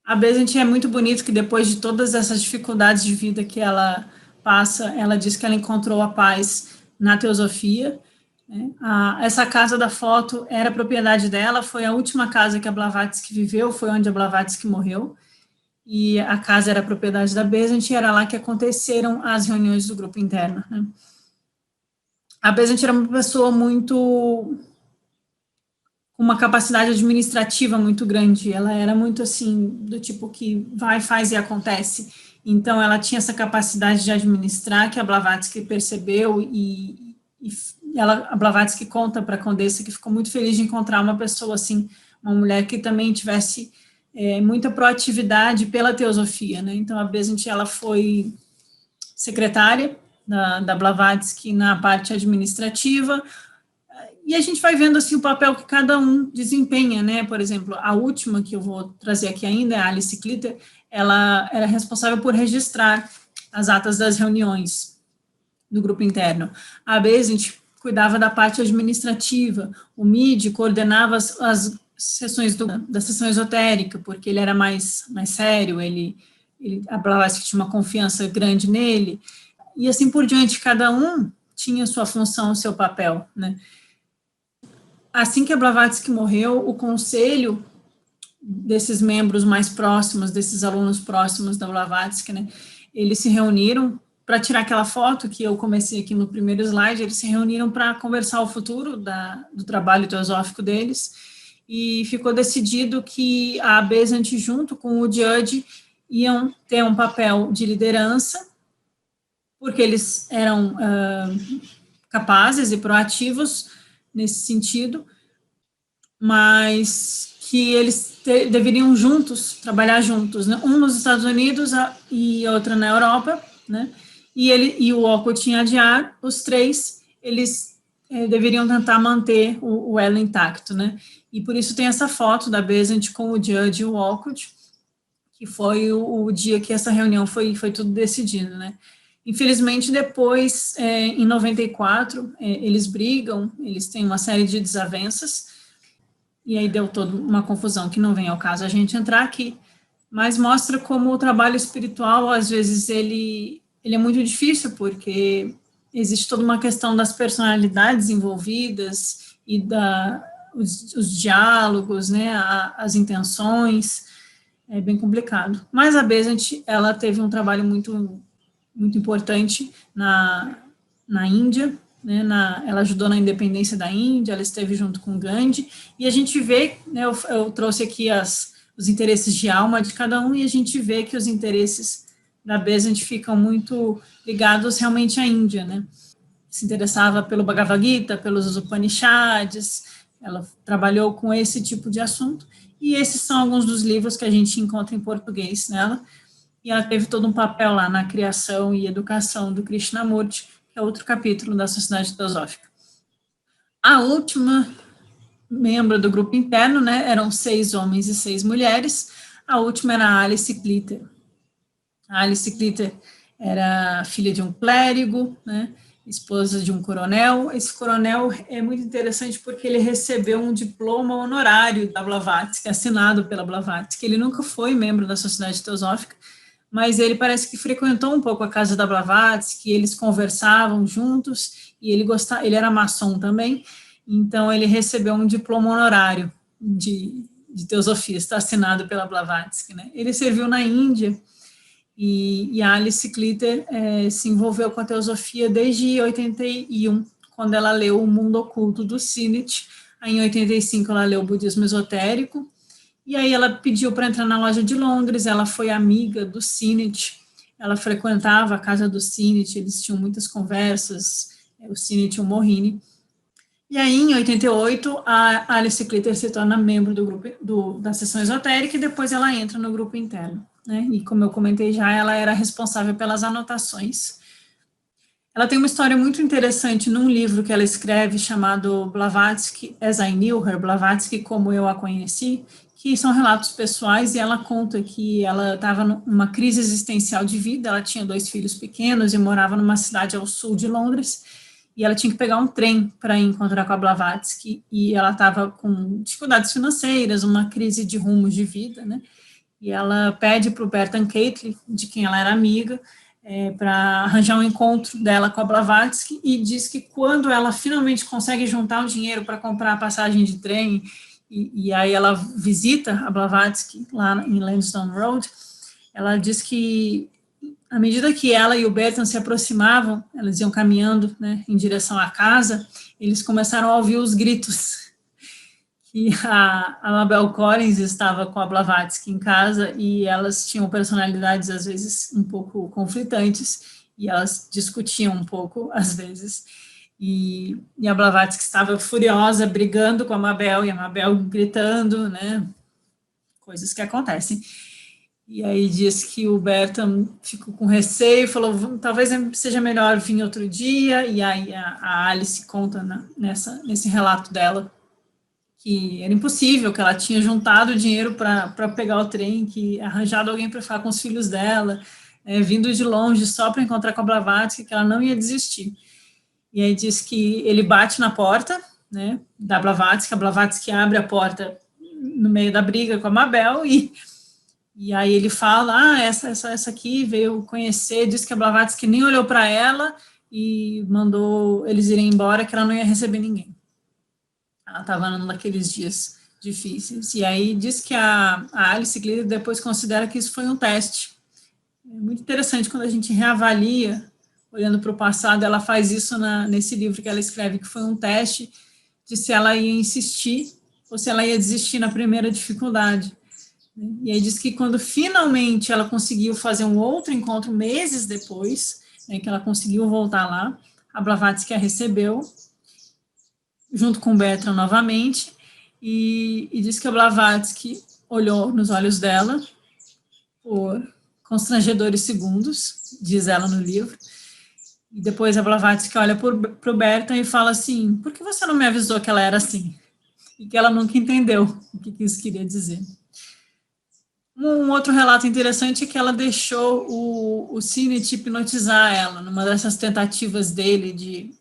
A Besant é muito bonito que depois de todas essas dificuldades de vida que ela passa, ela diz que ela encontrou a paz na teosofia. Essa casa da foto era propriedade dela, foi a última casa que a Blavatsky viveu, foi onde a Blavatsky morreu, e a casa era propriedade da Besant, e era lá que aconteceram as reuniões do grupo interno, né? A Besant era uma pessoa com uma capacidade administrativa muito grande, ela era muito assim, do tipo que vai, faz e acontece, então ela tinha essa capacidade de administrar, que a Blavatsky percebeu, a Blavatsky conta para a Condessa que ficou muito feliz de encontrar uma pessoa assim, uma mulher que também tivesse muita proatividade pela teosofia, né? Então a Besant, ela foi secretária da Blavatsky na parte administrativa, e a gente vai vendo assim o papel que cada um desempenha, né? Por exemplo, a última que eu vou trazer aqui ainda é a Alice Clitter, ela era responsável por registrar as atas das reuniões do grupo interno. A Besant cuidava da parte administrativa, o Midi coordenava as sessões da sessão esotérica, porque ele era mais sério, a Blavatsky tinha uma confiança grande nele, e assim por diante, cada um tinha sua função, seu papel, né? Assim que a Blavatsky morreu, o conselho desses membros mais próximos, desses alunos próximos da Blavatsky, né, eles se reuniram para tirar aquela foto que eu comecei aqui no primeiro slide, eles se reuniram para conversar o futuro do trabalho teosófico deles, e ficou decidido que a Besant, junto com o Judge, iam ter um papel de liderança, porque eles eram capazes e proativos nesse sentido, mas que eles deveriam trabalhar juntos, né? Um nos Estados Unidos e outra na Europa, né? E o Walcott em Adyar, os três, eles deveriam tentar manter o elo intacto, né? E por isso tem essa foto da Besant com o Judge e o Walcott, que foi o dia que essa reunião foi tudo decidido, né? Infelizmente, depois, em 94, eles brigam, eles têm uma série de desavenças, e aí deu toda uma confusão que não vem ao caso a gente entrar aqui, mas mostra como o trabalho espiritual, às vezes, ele é muito difícil, porque existe toda uma questão das personalidades envolvidas e os diálogos, né, as intenções, é bem complicado. Mas a Besant, ela teve um trabalho muito, muito importante na Índia, né, ela ajudou na independência da Índia, ela esteve junto com Gandhi, e a gente vê, né, eu trouxe aqui os interesses de alma de cada um, e a gente vê que os interesses da Besant ficam muito ligados realmente à Índia, né? Se interessava pelo Bhagavad Gita, pelos Upanishads, ela trabalhou com esse tipo de assunto, e esses são alguns dos livros que a gente encontra em português nela, e ela teve todo um papel lá na criação e educação do Krishnamurti, que é outro capítulo da Sociedade Teosófica. A última membro do grupo interno, né, eram 6 homens e 6 mulheres, a última era a Alice Clitter. A Alice Clitter era filha de um clérigo, né, esposa de um coronel. Esse coronel é muito interessante porque ele recebeu um diploma honorário da Blavatsky, assinado pela Blavatsky. Ele nunca foi membro da Sociedade Teosófica, mas ele parece que frequentou um pouco a casa da Blavatsky, eles conversavam juntos, e ele era maçom também, então ele recebeu um diploma honorário de teosofista, assinado pela Blavatsky, né? Ele serviu na Índia, e a Alice Clitter se envolveu com a teosofia desde 81, quando ela leu O Mundo Oculto do Sinnett. Aí, em 85 ela leu o Budismo Esotérico, e aí ela pediu para entrar na loja de Londres, ela foi amiga do Sinnett, ela frequentava a casa do Sinnett, eles tinham muitas conversas, o Sinnett e o Mohini. E aí, em 88, a Alice Clitter se torna membro do grupo da seção esotérica, e depois ela entra no grupo interno, né? E como eu comentei já, ela era responsável pelas anotações. Ela tem uma história muito interessante num livro que ela escreve chamado Blavatsky as I Knew Her, Blavatsky como eu a conheci, que são relatos pessoais, e ela conta que ela estava numa crise existencial de vida, ela tinha 2 filhos pequenos e morava numa cidade ao sul de Londres, e ela tinha que pegar um trem para encontrar com a Blavatsky, e ela estava com dificuldades financeiras, uma crise de rumos de vida, né? E ela pede para o Bertan Catley, de quem ela era amiga, para arranjar um encontro dela com a Blavatsky, e diz que quando ela finalmente consegue juntar o dinheiro para comprar a passagem de trem, e aí ela visita a Blavatsky lá em Lansdowne Road, ela diz que à medida que ela e o Bertan se aproximavam, elas iam caminhando, né, em direção à casa, eles começaram a ouvir os gritos, que a Mabel Collins estava com a Blavatsky em casa, e elas tinham personalidades, às vezes, um pouco conflitantes, e elas discutiam um pouco, às vezes, e a Blavatsky estava furiosa, brigando com a Mabel, e a Mabel gritando, né, coisas que acontecem. E aí diz que o Bertan ficou com receio, falou, talvez seja melhor vir outro dia, e aí a Alice conta nesse relato dela, que era impossível, que ela tinha juntado dinheiro para pegar o trem, que arranjado alguém para ficar com os filhos dela, vindo de longe só para encontrar com a Blavatsky, que ela não ia desistir. E aí diz que ele bate na porta, né, da Blavatsky, a Blavatsky abre a porta no meio da briga com a Mabel, e aí ele fala, essa aqui veio conhecer, diz que a Blavatsky nem olhou para ela e mandou eles irem embora, que ela não ia receber ninguém. Ela estava num daqueles dias difíceis. E aí diz que a Alice Clitter depois considera que isso foi um teste. É muito interessante quando a gente reavalia, olhando para o passado, ela faz isso nesse livro que ela escreve, que foi um teste de se ela ia insistir ou se ela ia desistir na primeira dificuldade. E aí diz que quando finalmente ela conseguiu fazer um outro encontro, meses depois, né, que ela conseguiu voltar lá, a Blavatsky a recebeu, junto com o Bertrand novamente, e diz que a Blavatsky olhou nos olhos dela por constrangedores segundos, diz ela no livro, e depois a Blavatsky olha para o Bertrand e fala assim, por que você não me avisou que ela era assim? E que ela nunca entendeu o que isso queria dizer. Um outro relato interessante é que ela deixou o Sinnett hipnotizar ela, numa dessas tentativas dele de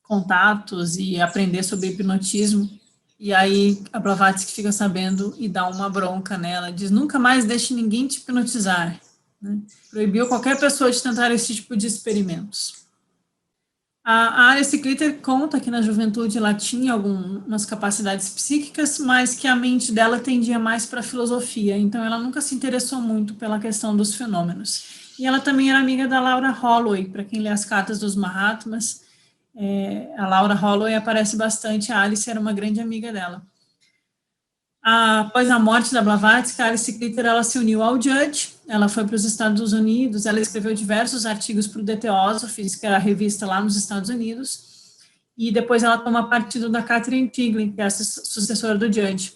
contatos e aprender sobre hipnotismo. E aí a Blavatsky fica sabendo e dá uma bronca nela, diz, nunca mais deixe ninguém te hipnotizar, né? Proibiu qualquer pessoa de tentar esse tipo de experimentos. A Alice Clitter conta que na juventude ela tinha algumas capacidades psíquicas, mas que a mente dela tendia mais para a filosofia, então ela nunca se interessou muito pela questão dos fenômenos. E ela também era amiga da Laura Holloway, para quem lê as cartas dos Mahatmas, a Laura Holloway aparece bastante, a Alice era uma grande amiga dela. Após a morte da Blavatsky, a Alice Clitter ela se uniu ao Judge, ela foi para os Estados Unidos, ela escreveu diversos artigos para o The Theosophies, que era a revista lá nos Estados Unidos, e depois ela toma partido da Catherine Tigley, que é a sucessora do Judge,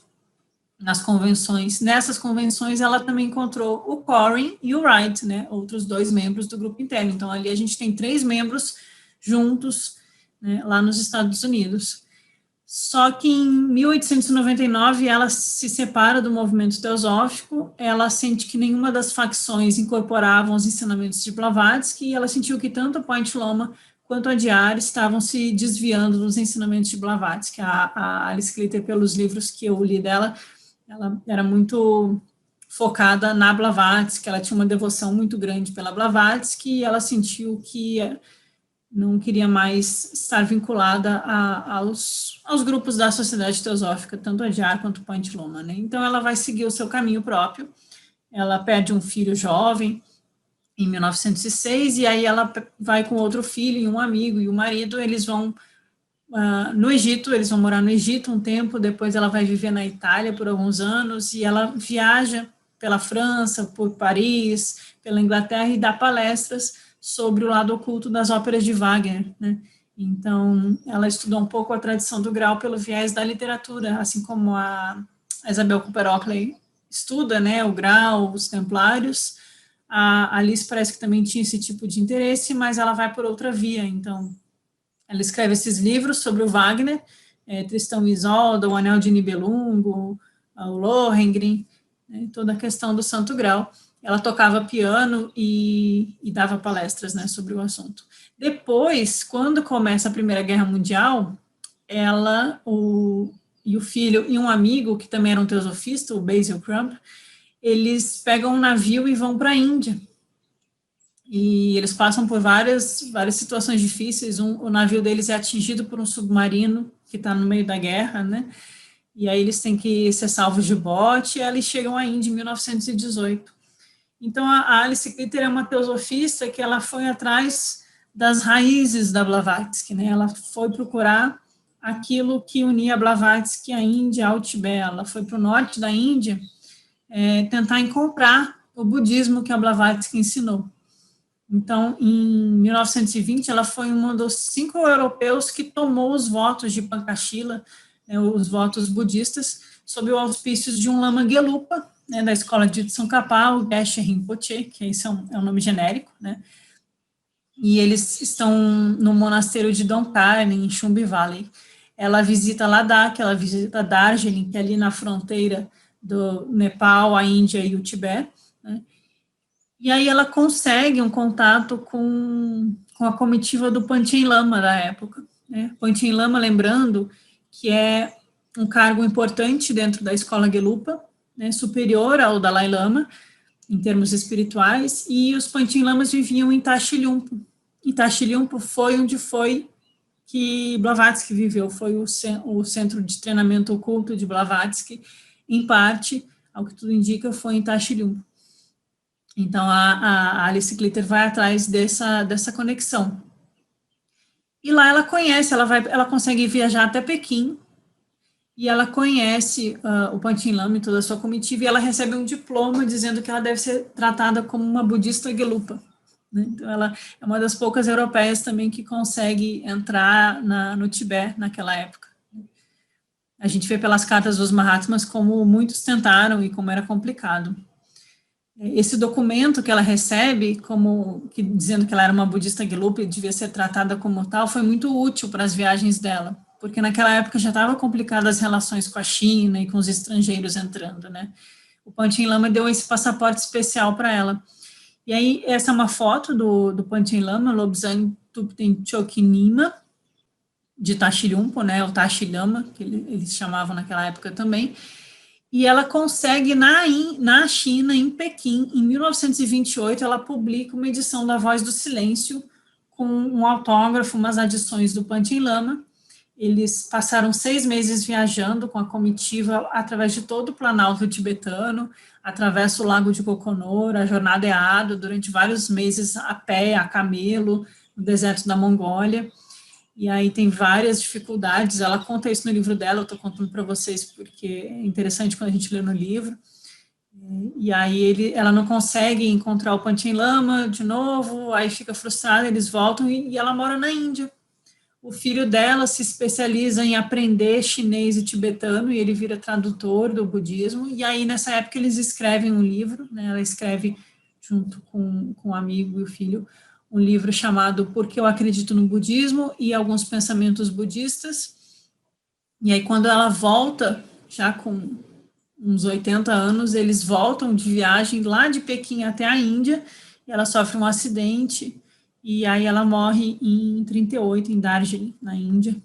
nas convenções. Nessas convenções, ela também encontrou o Corin e o Wright, né, outros 2 membros do grupo interno. Então, ali a gente tem 3 membros juntos, né, lá nos Estados Unidos. Só que em 1899 ela se separa do movimento teosófico, ela sente que nenhuma das facções incorporavam os ensinamentos de Blavatsky e ela sentiu que tanto a Point Loma quanto a Dyer estavam se desviando dos ensinamentos de Blavatsky. A Alice Clitter, pelos livros que eu li dela, ela era muito focada na Blavatsky, ela tinha uma devoção muito grande pela Blavatsky e ela sentiu que não queria mais estar vinculada aos grupos da Sociedade Teosófica, tanto a Dyer quanto o Point Loma, né? Então, ela vai seguir o seu caminho próprio, ela perde um filho jovem, em 1906, e aí ela vai com outro filho e um amigo e o marido, eles vão no Egito, eles vão morar no Egito um tempo, depois ela vai viver na Itália por alguns anos, e ela viaja pela França, por Paris, pela Inglaterra, e dá palestras sobre o lado oculto das óperas de Wagner, né? Então, ela estudou um pouco a tradição do Grau pelo viés da literatura, assim como a Isabel Cooper Oakley estuda, né, o Grau, os Templários. A Alice parece que também tinha esse tipo de interesse, mas ela vai por outra via. Então, ela escreve esses livros sobre o Wagner, Tristão e Isolda, o Anel de Nibelungo, o Lohengrin, né, toda a questão do Santo Grau. Ela tocava piano e dava palestras, né, sobre o assunto. Depois, quando começa a Primeira Guerra Mundial, ela, e o filho e um amigo, que também era um teosofista, o Basil Crump, eles pegam um navio e vão para a Índia. E eles passam por várias situações difíceis. O navio deles é atingido por um submarino que está no meio da guerra, né? E aí eles têm que ser salvos de bote, e eles chegam à Índia em 1918. Então, a Alice Clitter é uma teosofista que ela foi atrás das raízes da Blavatsky, né? Ela foi procurar aquilo que unia a Blavatsky, a Índia, ao Tibete. Ela foi para o norte da Índia tentar encontrar o budismo que a Blavatsky ensinou. Então, em 1920, ela foi um dos 5 europeus que tomou os votos de Pankashila, né, os votos budistas, sob o auspícios de um lama Gelupa, né, da escola de Tsongkhapa, o Geshe Rinpoche, que esse é um nome genérico, né, e eles estão no monasterio de Dongkarn, em Chumbi Valley. Ela visita Ladakh, ela visita Darjeeling, que é ali na fronteira do Nepal, a Índia e o Tibete, né, e aí ela consegue um contato com a comitiva do Panchen Lama da época, né, Panchen Lama, lembrando, que é um cargo importante dentro da escola Gelupa, né, superior ao Dalai Lama, em termos espirituais, e os Panchen Lamas viviam em Tashilhunpo. E Tashilhunpo foi onde foi que Blavatsky viveu, foi o centro de treinamento oculto de Blavatsky, em parte, ao que tudo indica, foi em Tashilhunpo. Então, a Alice Clitter vai atrás dessa conexão. E lá ela conhece, ela consegue viajar até Pequim, e ela conhece o Panchen Lama e toda a sua comitiva, e ela recebe um diploma dizendo que ela deve ser tratada como uma budista Gelupa, né? Então, ela é uma das poucas europeias também que consegue entrar no Tibete naquela época. A gente vê pelas cartas dos Mahatmas como muitos tentaram e como era complicado. Esse documento que ela recebe, dizendo que ela era uma budista Gelupa e devia ser tratada como tal, foi muito útil para as viagens dela, porque naquela época já estava complicadas as relações com a China e com os estrangeiros entrando, né? Panchen Lama deu esse passaporte especial para ela. E aí, essa é uma foto do Panchen Lama, Lobsang Tupten Chokinima, de Tashilhumpo, né, o Tashi Lama, que eles chamavam naquela época também, e ela consegue, na China, em Pequim, em 1928, ela publica uma edição da Voz do Silêncio, com um autógrafo, umas adições do Panchen Lama. Eles passaram 6 meses viajando com a comitiva através de todo o Planalto tibetano, atravessa o Lago de Coconor, a jornada é árdua, durante vários meses a pé, a camelo, no deserto da Mongólia, e aí tem várias dificuldades, ela conta isso no livro dela, eu estou contando para vocês porque é interessante quando a gente lê no livro, e aí ela não consegue encontrar o Panchen Lama de novo, aí fica frustrada, eles voltam e ela mora na Índia. O filho dela se especializa em aprender chinês e tibetano, e ele vira tradutor do budismo, e aí nessa época eles escrevem um livro, né, ela escreve junto com um amigo e o filho, um livro chamado Porque Eu Acredito no Budismo e Alguns Pensamentos Budistas, e aí quando ela volta, já com uns 80 anos, eles voltam de viagem lá de Pequim até a Índia, e ela sofre um acidente, e aí ela morre em 38, em Darjeeling, na Índia.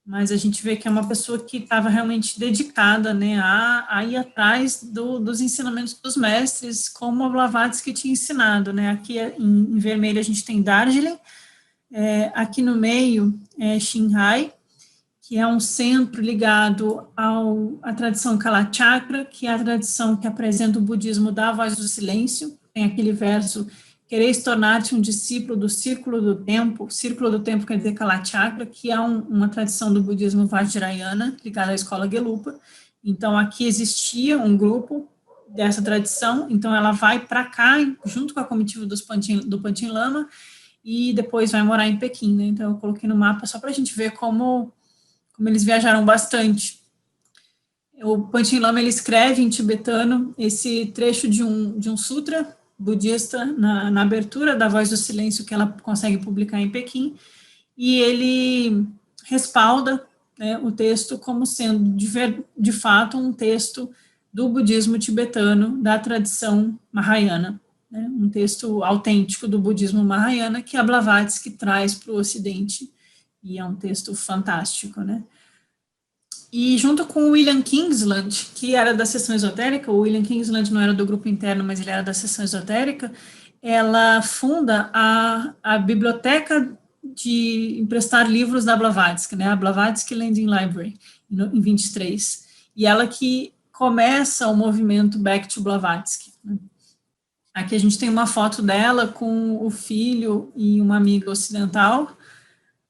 Mas a gente vê que é uma pessoa que estava realmente dedicada, né, a ir atrás dos ensinamentos dos mestres, como a Blavatsky tinha ensinado, né. Aqui em vermelho a gente tem Darjeeling, aqui no meio é Xinghai, que é um centro ligado à tradição Kalachakra, que é a tradição que apresenta o budismo da Voz do Silêncio. Tem aquele verso: quereis tornar-te um discípulo do Círculo do Tempo quer dizer Kalachakra, que é uma tradição do budismo Vajrayana, ligada à escola Gelupa. Então, aqui existia um grupo dessa tradição, então ela vai para cá, junto com a comitiva do Panchen Lama, e depois vai morar em Pequim, né? Então, eu coloquei no mapa só para a gente ver como eles viajaram bastante. O Panchen Lama, ele escreve em tibetano esse trecho de um sutra budista na abertura da Voz do Silêncio, que ela consegue publicar em Pequim, e ele respalda, né, o texto como sendo, de fato, um texto do budismo tibetano, da tradição Mahayana, né, um texto autêntico do budismo Mahayana, que a Blavatsky traz para o Ocidente, e é um texto fantástico, né. E junto com o William Kingsland, que era da seção esotérica, o William Kingsland não era do grupo interno, mas ele era da seção esotérica, ela funda a biblioteca de emprestar livros da Blavatsky, né, a Blavatsky Lending Library, em 23, e ela que começa o movimento Back to Blavatsky, né. Aqui a gente tem uma foto dela com o filho e uma amiga ocidental,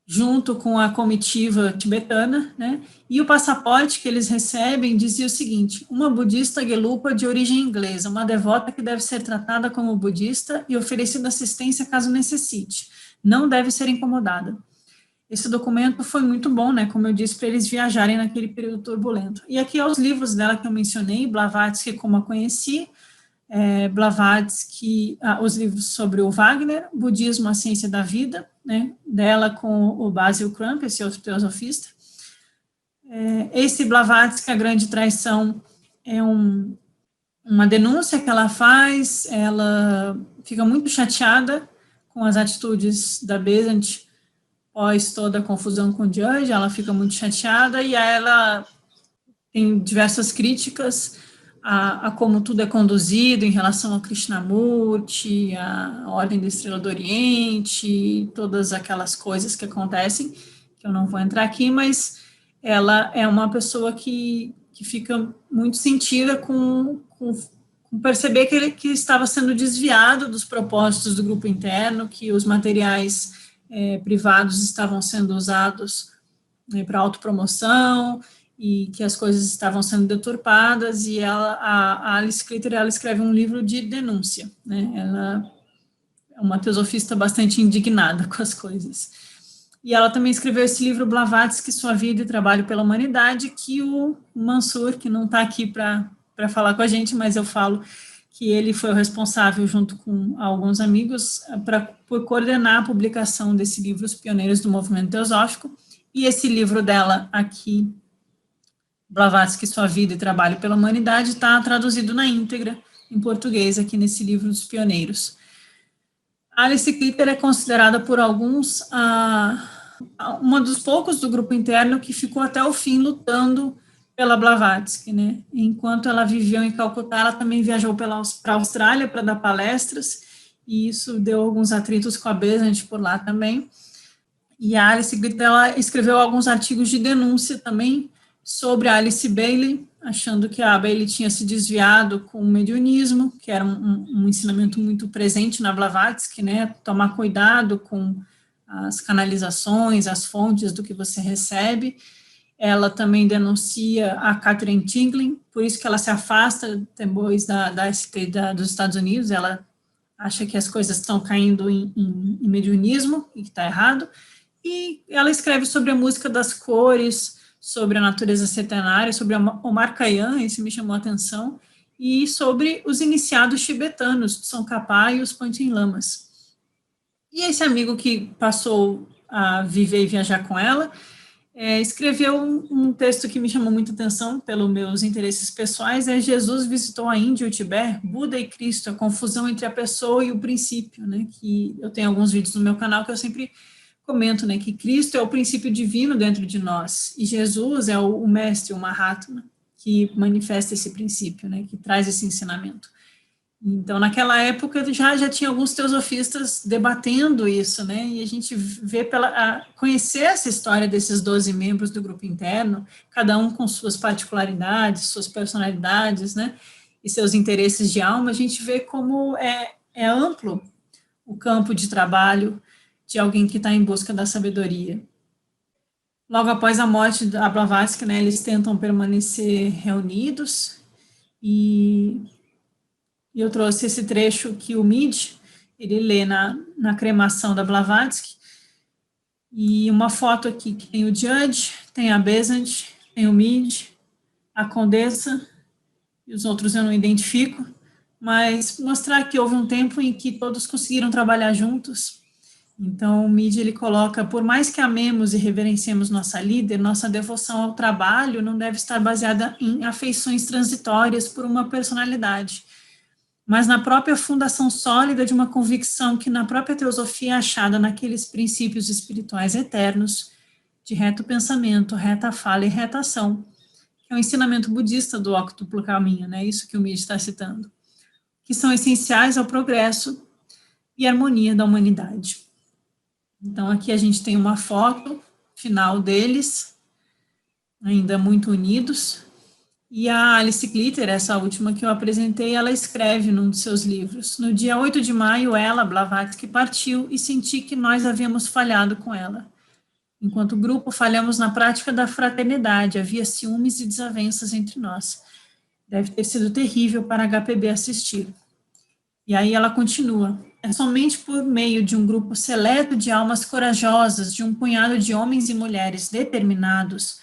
junto com a comitiva tibetana, né, e o passaporte que eles recebem dizia o seguinte: uma budista Gelupa de origem inglesa, uma devota que deve ser tratada como budista e oferecida assistência caso necessite, não deve ser incomodada. Esse documento foi muito bom, né, como eu disse, para eles viajarem naquele período turbulento. E aqui os livros dela que eu mencionei, Blavatsky, como a conheci, Blavatsky, os livros sobre o Wagner, Budismo, a Ciência da Vida, né, dela com o Basil Crump, esse outro teosofista. Esse Blavatsky, A Grande Traição, é uma denúncia que ela faz, ela fica muito chateada com as atitudes da Besant após toda a confusão com o Judge, ela fica muito chateada, e aí ela tem diversas críticas a como tudo é conduzido em relação ao Krishnamurti, a Ordem da Estrela do Oriente, todas aquelas coisas que acontecem, que eu não vou entrar aqui, mas ela é uma pessoa que fica muito sentida com perceber que estava sendo desviado dos propósitos do grupo interno, que os materiais privados estavam sendo usados, né, para autopromoção, e que as coisas estavam sendo deturpadas, e a Alice Clitter, ela escreve um livro de denúncia, né, ela é uma teosofista bastante indignada com as coisas. E ela também escreveu esse livro, Blavatsky, Sua Vida e Trabalho pela Humanidade, que o Mansur, que não está aqui para falar com a gente, mas eu falo que ele foi o responsável, junto com alguns amigos, por coordenar a publicação desse livro, Os Pioneiros do Movimento Teosófico, e esse livro dela aqui, Blavatsky, Sua Vida e Trabalho pela Humanidade, está traduzido na íntegra em português aqui nesse livro dos pioneiros. Alice Clipper é considerada por alguns uma dos poucos do grupo interno que ficou até o fim lutando pela Blavatsky, né? Enquanto ela viveu em Calcutá, ela também viajou para a Austrália para dar palestras, e isso deu alguns atritos com a Besant por lá também. E a Alice Clipper, ela escreveu alguns artigos de denúncia também sobre a Alice Bailey, achando que a Bailey tinha se desviado com o mediunismo, que era um ensinamento muito presente na Blavatsky, né? Tomar cuidado com as canalizações, as fontes do que você recebe. Ela também denuncia a Catherine Tinglin, por isso que ela se afasta depois da ST dos Estados Unidos. Ela acha que as coisas estão caindo em mediunismo e que está errado. E ela escreve sobre a música das cores, sobre a natureza setenária, sobre Omar Khayyam, esse me chamou a atenção, e sobre os iniciados tibetanos, Tsongkhapa e os Panchen Lamas. E esse amigo que passou a viver e viajar com ela, escreveu um texto que me chamou muita atenção pelos meus interesses pessoais, Jesus visitou a Índia e o Tibete, Buda e Cristo, a confusão entre a pessoa e o princípio, né, que eu tenho alguns vídeos no meu canal que eu sempre comento, né, que Cristo é o princípio divino dentro de nós, e Jesus é o mestre, o Mahatma, que manifesta esse princípio, né, que traz esse ensinamento. Então, naquela época, já tinha alguns teosofistas debatendo isso, né, e a gente vê conhecer essa história desses 12 membros do grupo interno, cada um com suas particularidades, suas personalidades, né, e seus interesses de alma, a gente vê como é amplo o campo de trabalho de alguém que está em busca da sabedoria. Logo após a morte da Blavatsky, né, eles tentam permanecer reunidos, e eu trouxe esse trecho que o Mead, ele lê na cremação da Blavatsky, e uma foto aqui que tem o Judge, tem a Besant, tem o Mead, a Condessa, e os outros eu não identifico, mas mostrar que houve um tempo em que todos conseguiram trabalhar juntos. Então, o Mead, ele coloca, por mais que amemos e reverenciemos nossa líder, nossa devoção ao trabalho não deve estar baseada em afeições transitórias por uma personalidade, mas na própria fundação sólida de uma convicção que na própria teosofia é achada naqueles princípios espirituais eternos, de reto pensamento, reta fala e reta ação, que é o ensinamento budista do óctuplo caminho, né? Isso que o Mead está citando, que são essenciais ao progresso e harmonia da humanidade. Então, aqui a gente tem uma foto final deles, ainda muito unidos, e a Alice Clipper, essa última que eu apresentei, ela escreve num dos seus livros: no dia 8 de maio, ela, Blavatsky, partiu e senti que nós havíamos falhado com ela. Enquanto grupo, falhamos na prática da fraternidade, havia ciúmes e desavenças entre nós. Deve ter sido terrível para a HPB assistir. E aí ela continua: é somente por meio de um grupo seleto de almas corajosas, de um punhado de homens e mulheres determinados,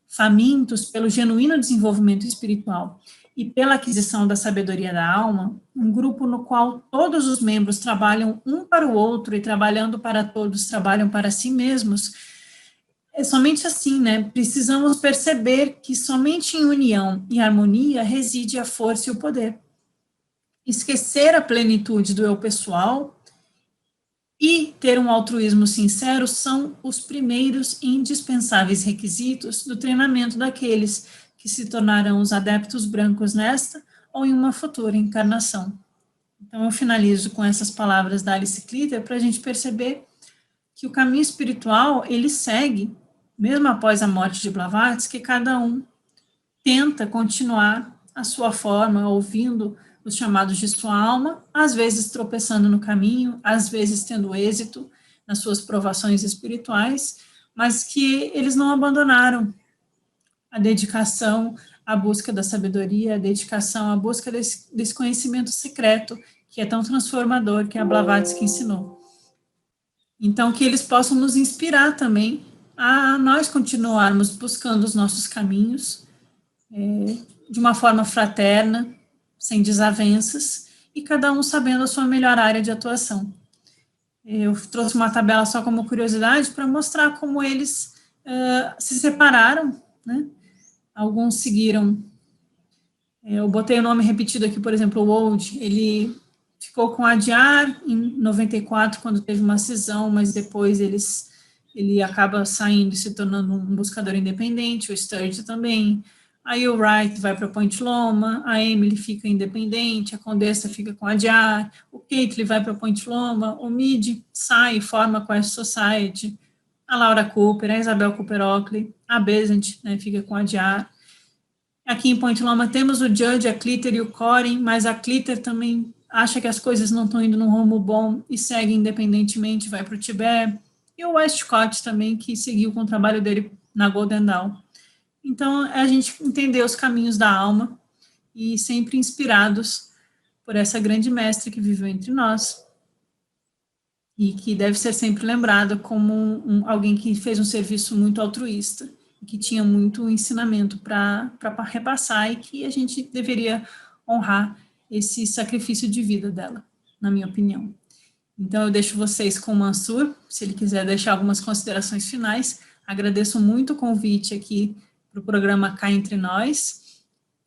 famintos pelo genuíno desenvolvimento espiritual e pela aquisição da sabedoria da alma, um grupo no qual todos os membros trabalham um para o outro e, trabalhando para todos, trabalham para si mesmos. É somente assim, né? Precisamos perceber que somente em união e harmonia reside a força e o poder. Esquecer a plenitude do eu pessoal e ter um altruísmo sincero são os primeiros e indispensáveis requisitos do treinamento daqueles que se tornarão os adeptos brancos nesta ou em uma futura encarnação. Então, eu finalizo com essas palavras da Alice Clipper para a gente perceber que o caminho espiritual, ele segue, mesmo após a morte de Blavatsky, que cada um tenta continuar a sua forma, ouvindo os chamados de sua alma, às vezes tropeçando no caminho, às vezes tendo êxito nas suas provações espirituais, mas que eles não abandonaram a dedicação à busca da sabedoria, a dedicação à busca desse conhecimento secreto, que é tão transformador, que a Blavatsky ensinou. Então, que eles possam nos inspirar também a nós continuarmos buscando os nossos caminhos de uma forma fraterna, sem desavenças, e cada um sabendo a sua melhor área de atuação. Eu trouxe uma tabela só como curiosidade para mostrar como eles se separaram, né? alguns seguiram. Eu botei o nome repetido aqui, por exemplo, o Old, ele ficou com a Adyar em 94, quando teve uma cisão, mas depois ele acaba saindo e se tornando um buscador independente, o Sturge também. Aí o Wright vai para Point Loma, a Emily fica independente, a Condessa fica com a Adyar, o Caitlin vai para Point Loma, o Mid sai e forma Quest Society, a Laura Cooper, a Isabel Cooper Oakley, a Besant, né, fica com a Adyar. Aqui em Point Loma temos o Judge, a Clitter e o Corin, mas a Clitter também acha que as coisas não estão indo num rumo bom e segue independentemente, vai para o Tibete. E o Westcott também, que seguiu com o trabalho dele na Golden Dawn. Então, a gente entender os caminhos da alma e sempre inspirados por essa grande mestre que viveu entre nós e que deve ser sempre lembrada como alguém que fez um serviço muito altruísta, que tinha muito ensinamento para repassar e que a gente deveria honrar esse sacrifício de vida dela, na minha opinião. Então, eu deixo vocês com o Mansur, se ele quiser deixar algumas considerações finais. Agradeço muito o convite aqui para o programa Cá Entre Nós,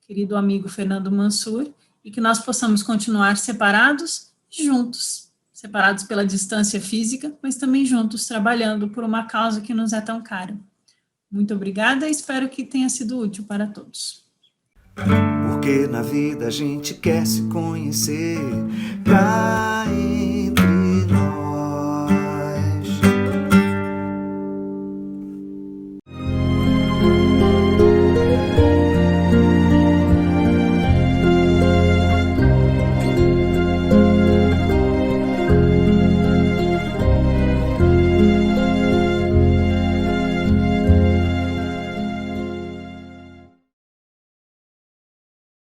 querido amigo Fernando Mansur, e que nós possamos continuar separados e juntos, separados pela distância física, mas também juntos, trabalhando por uma causa que nos é tão cara. Muito obrigada e espero que tenha sido útil para todos. Porque na vida a gente quer se conhecer. Cá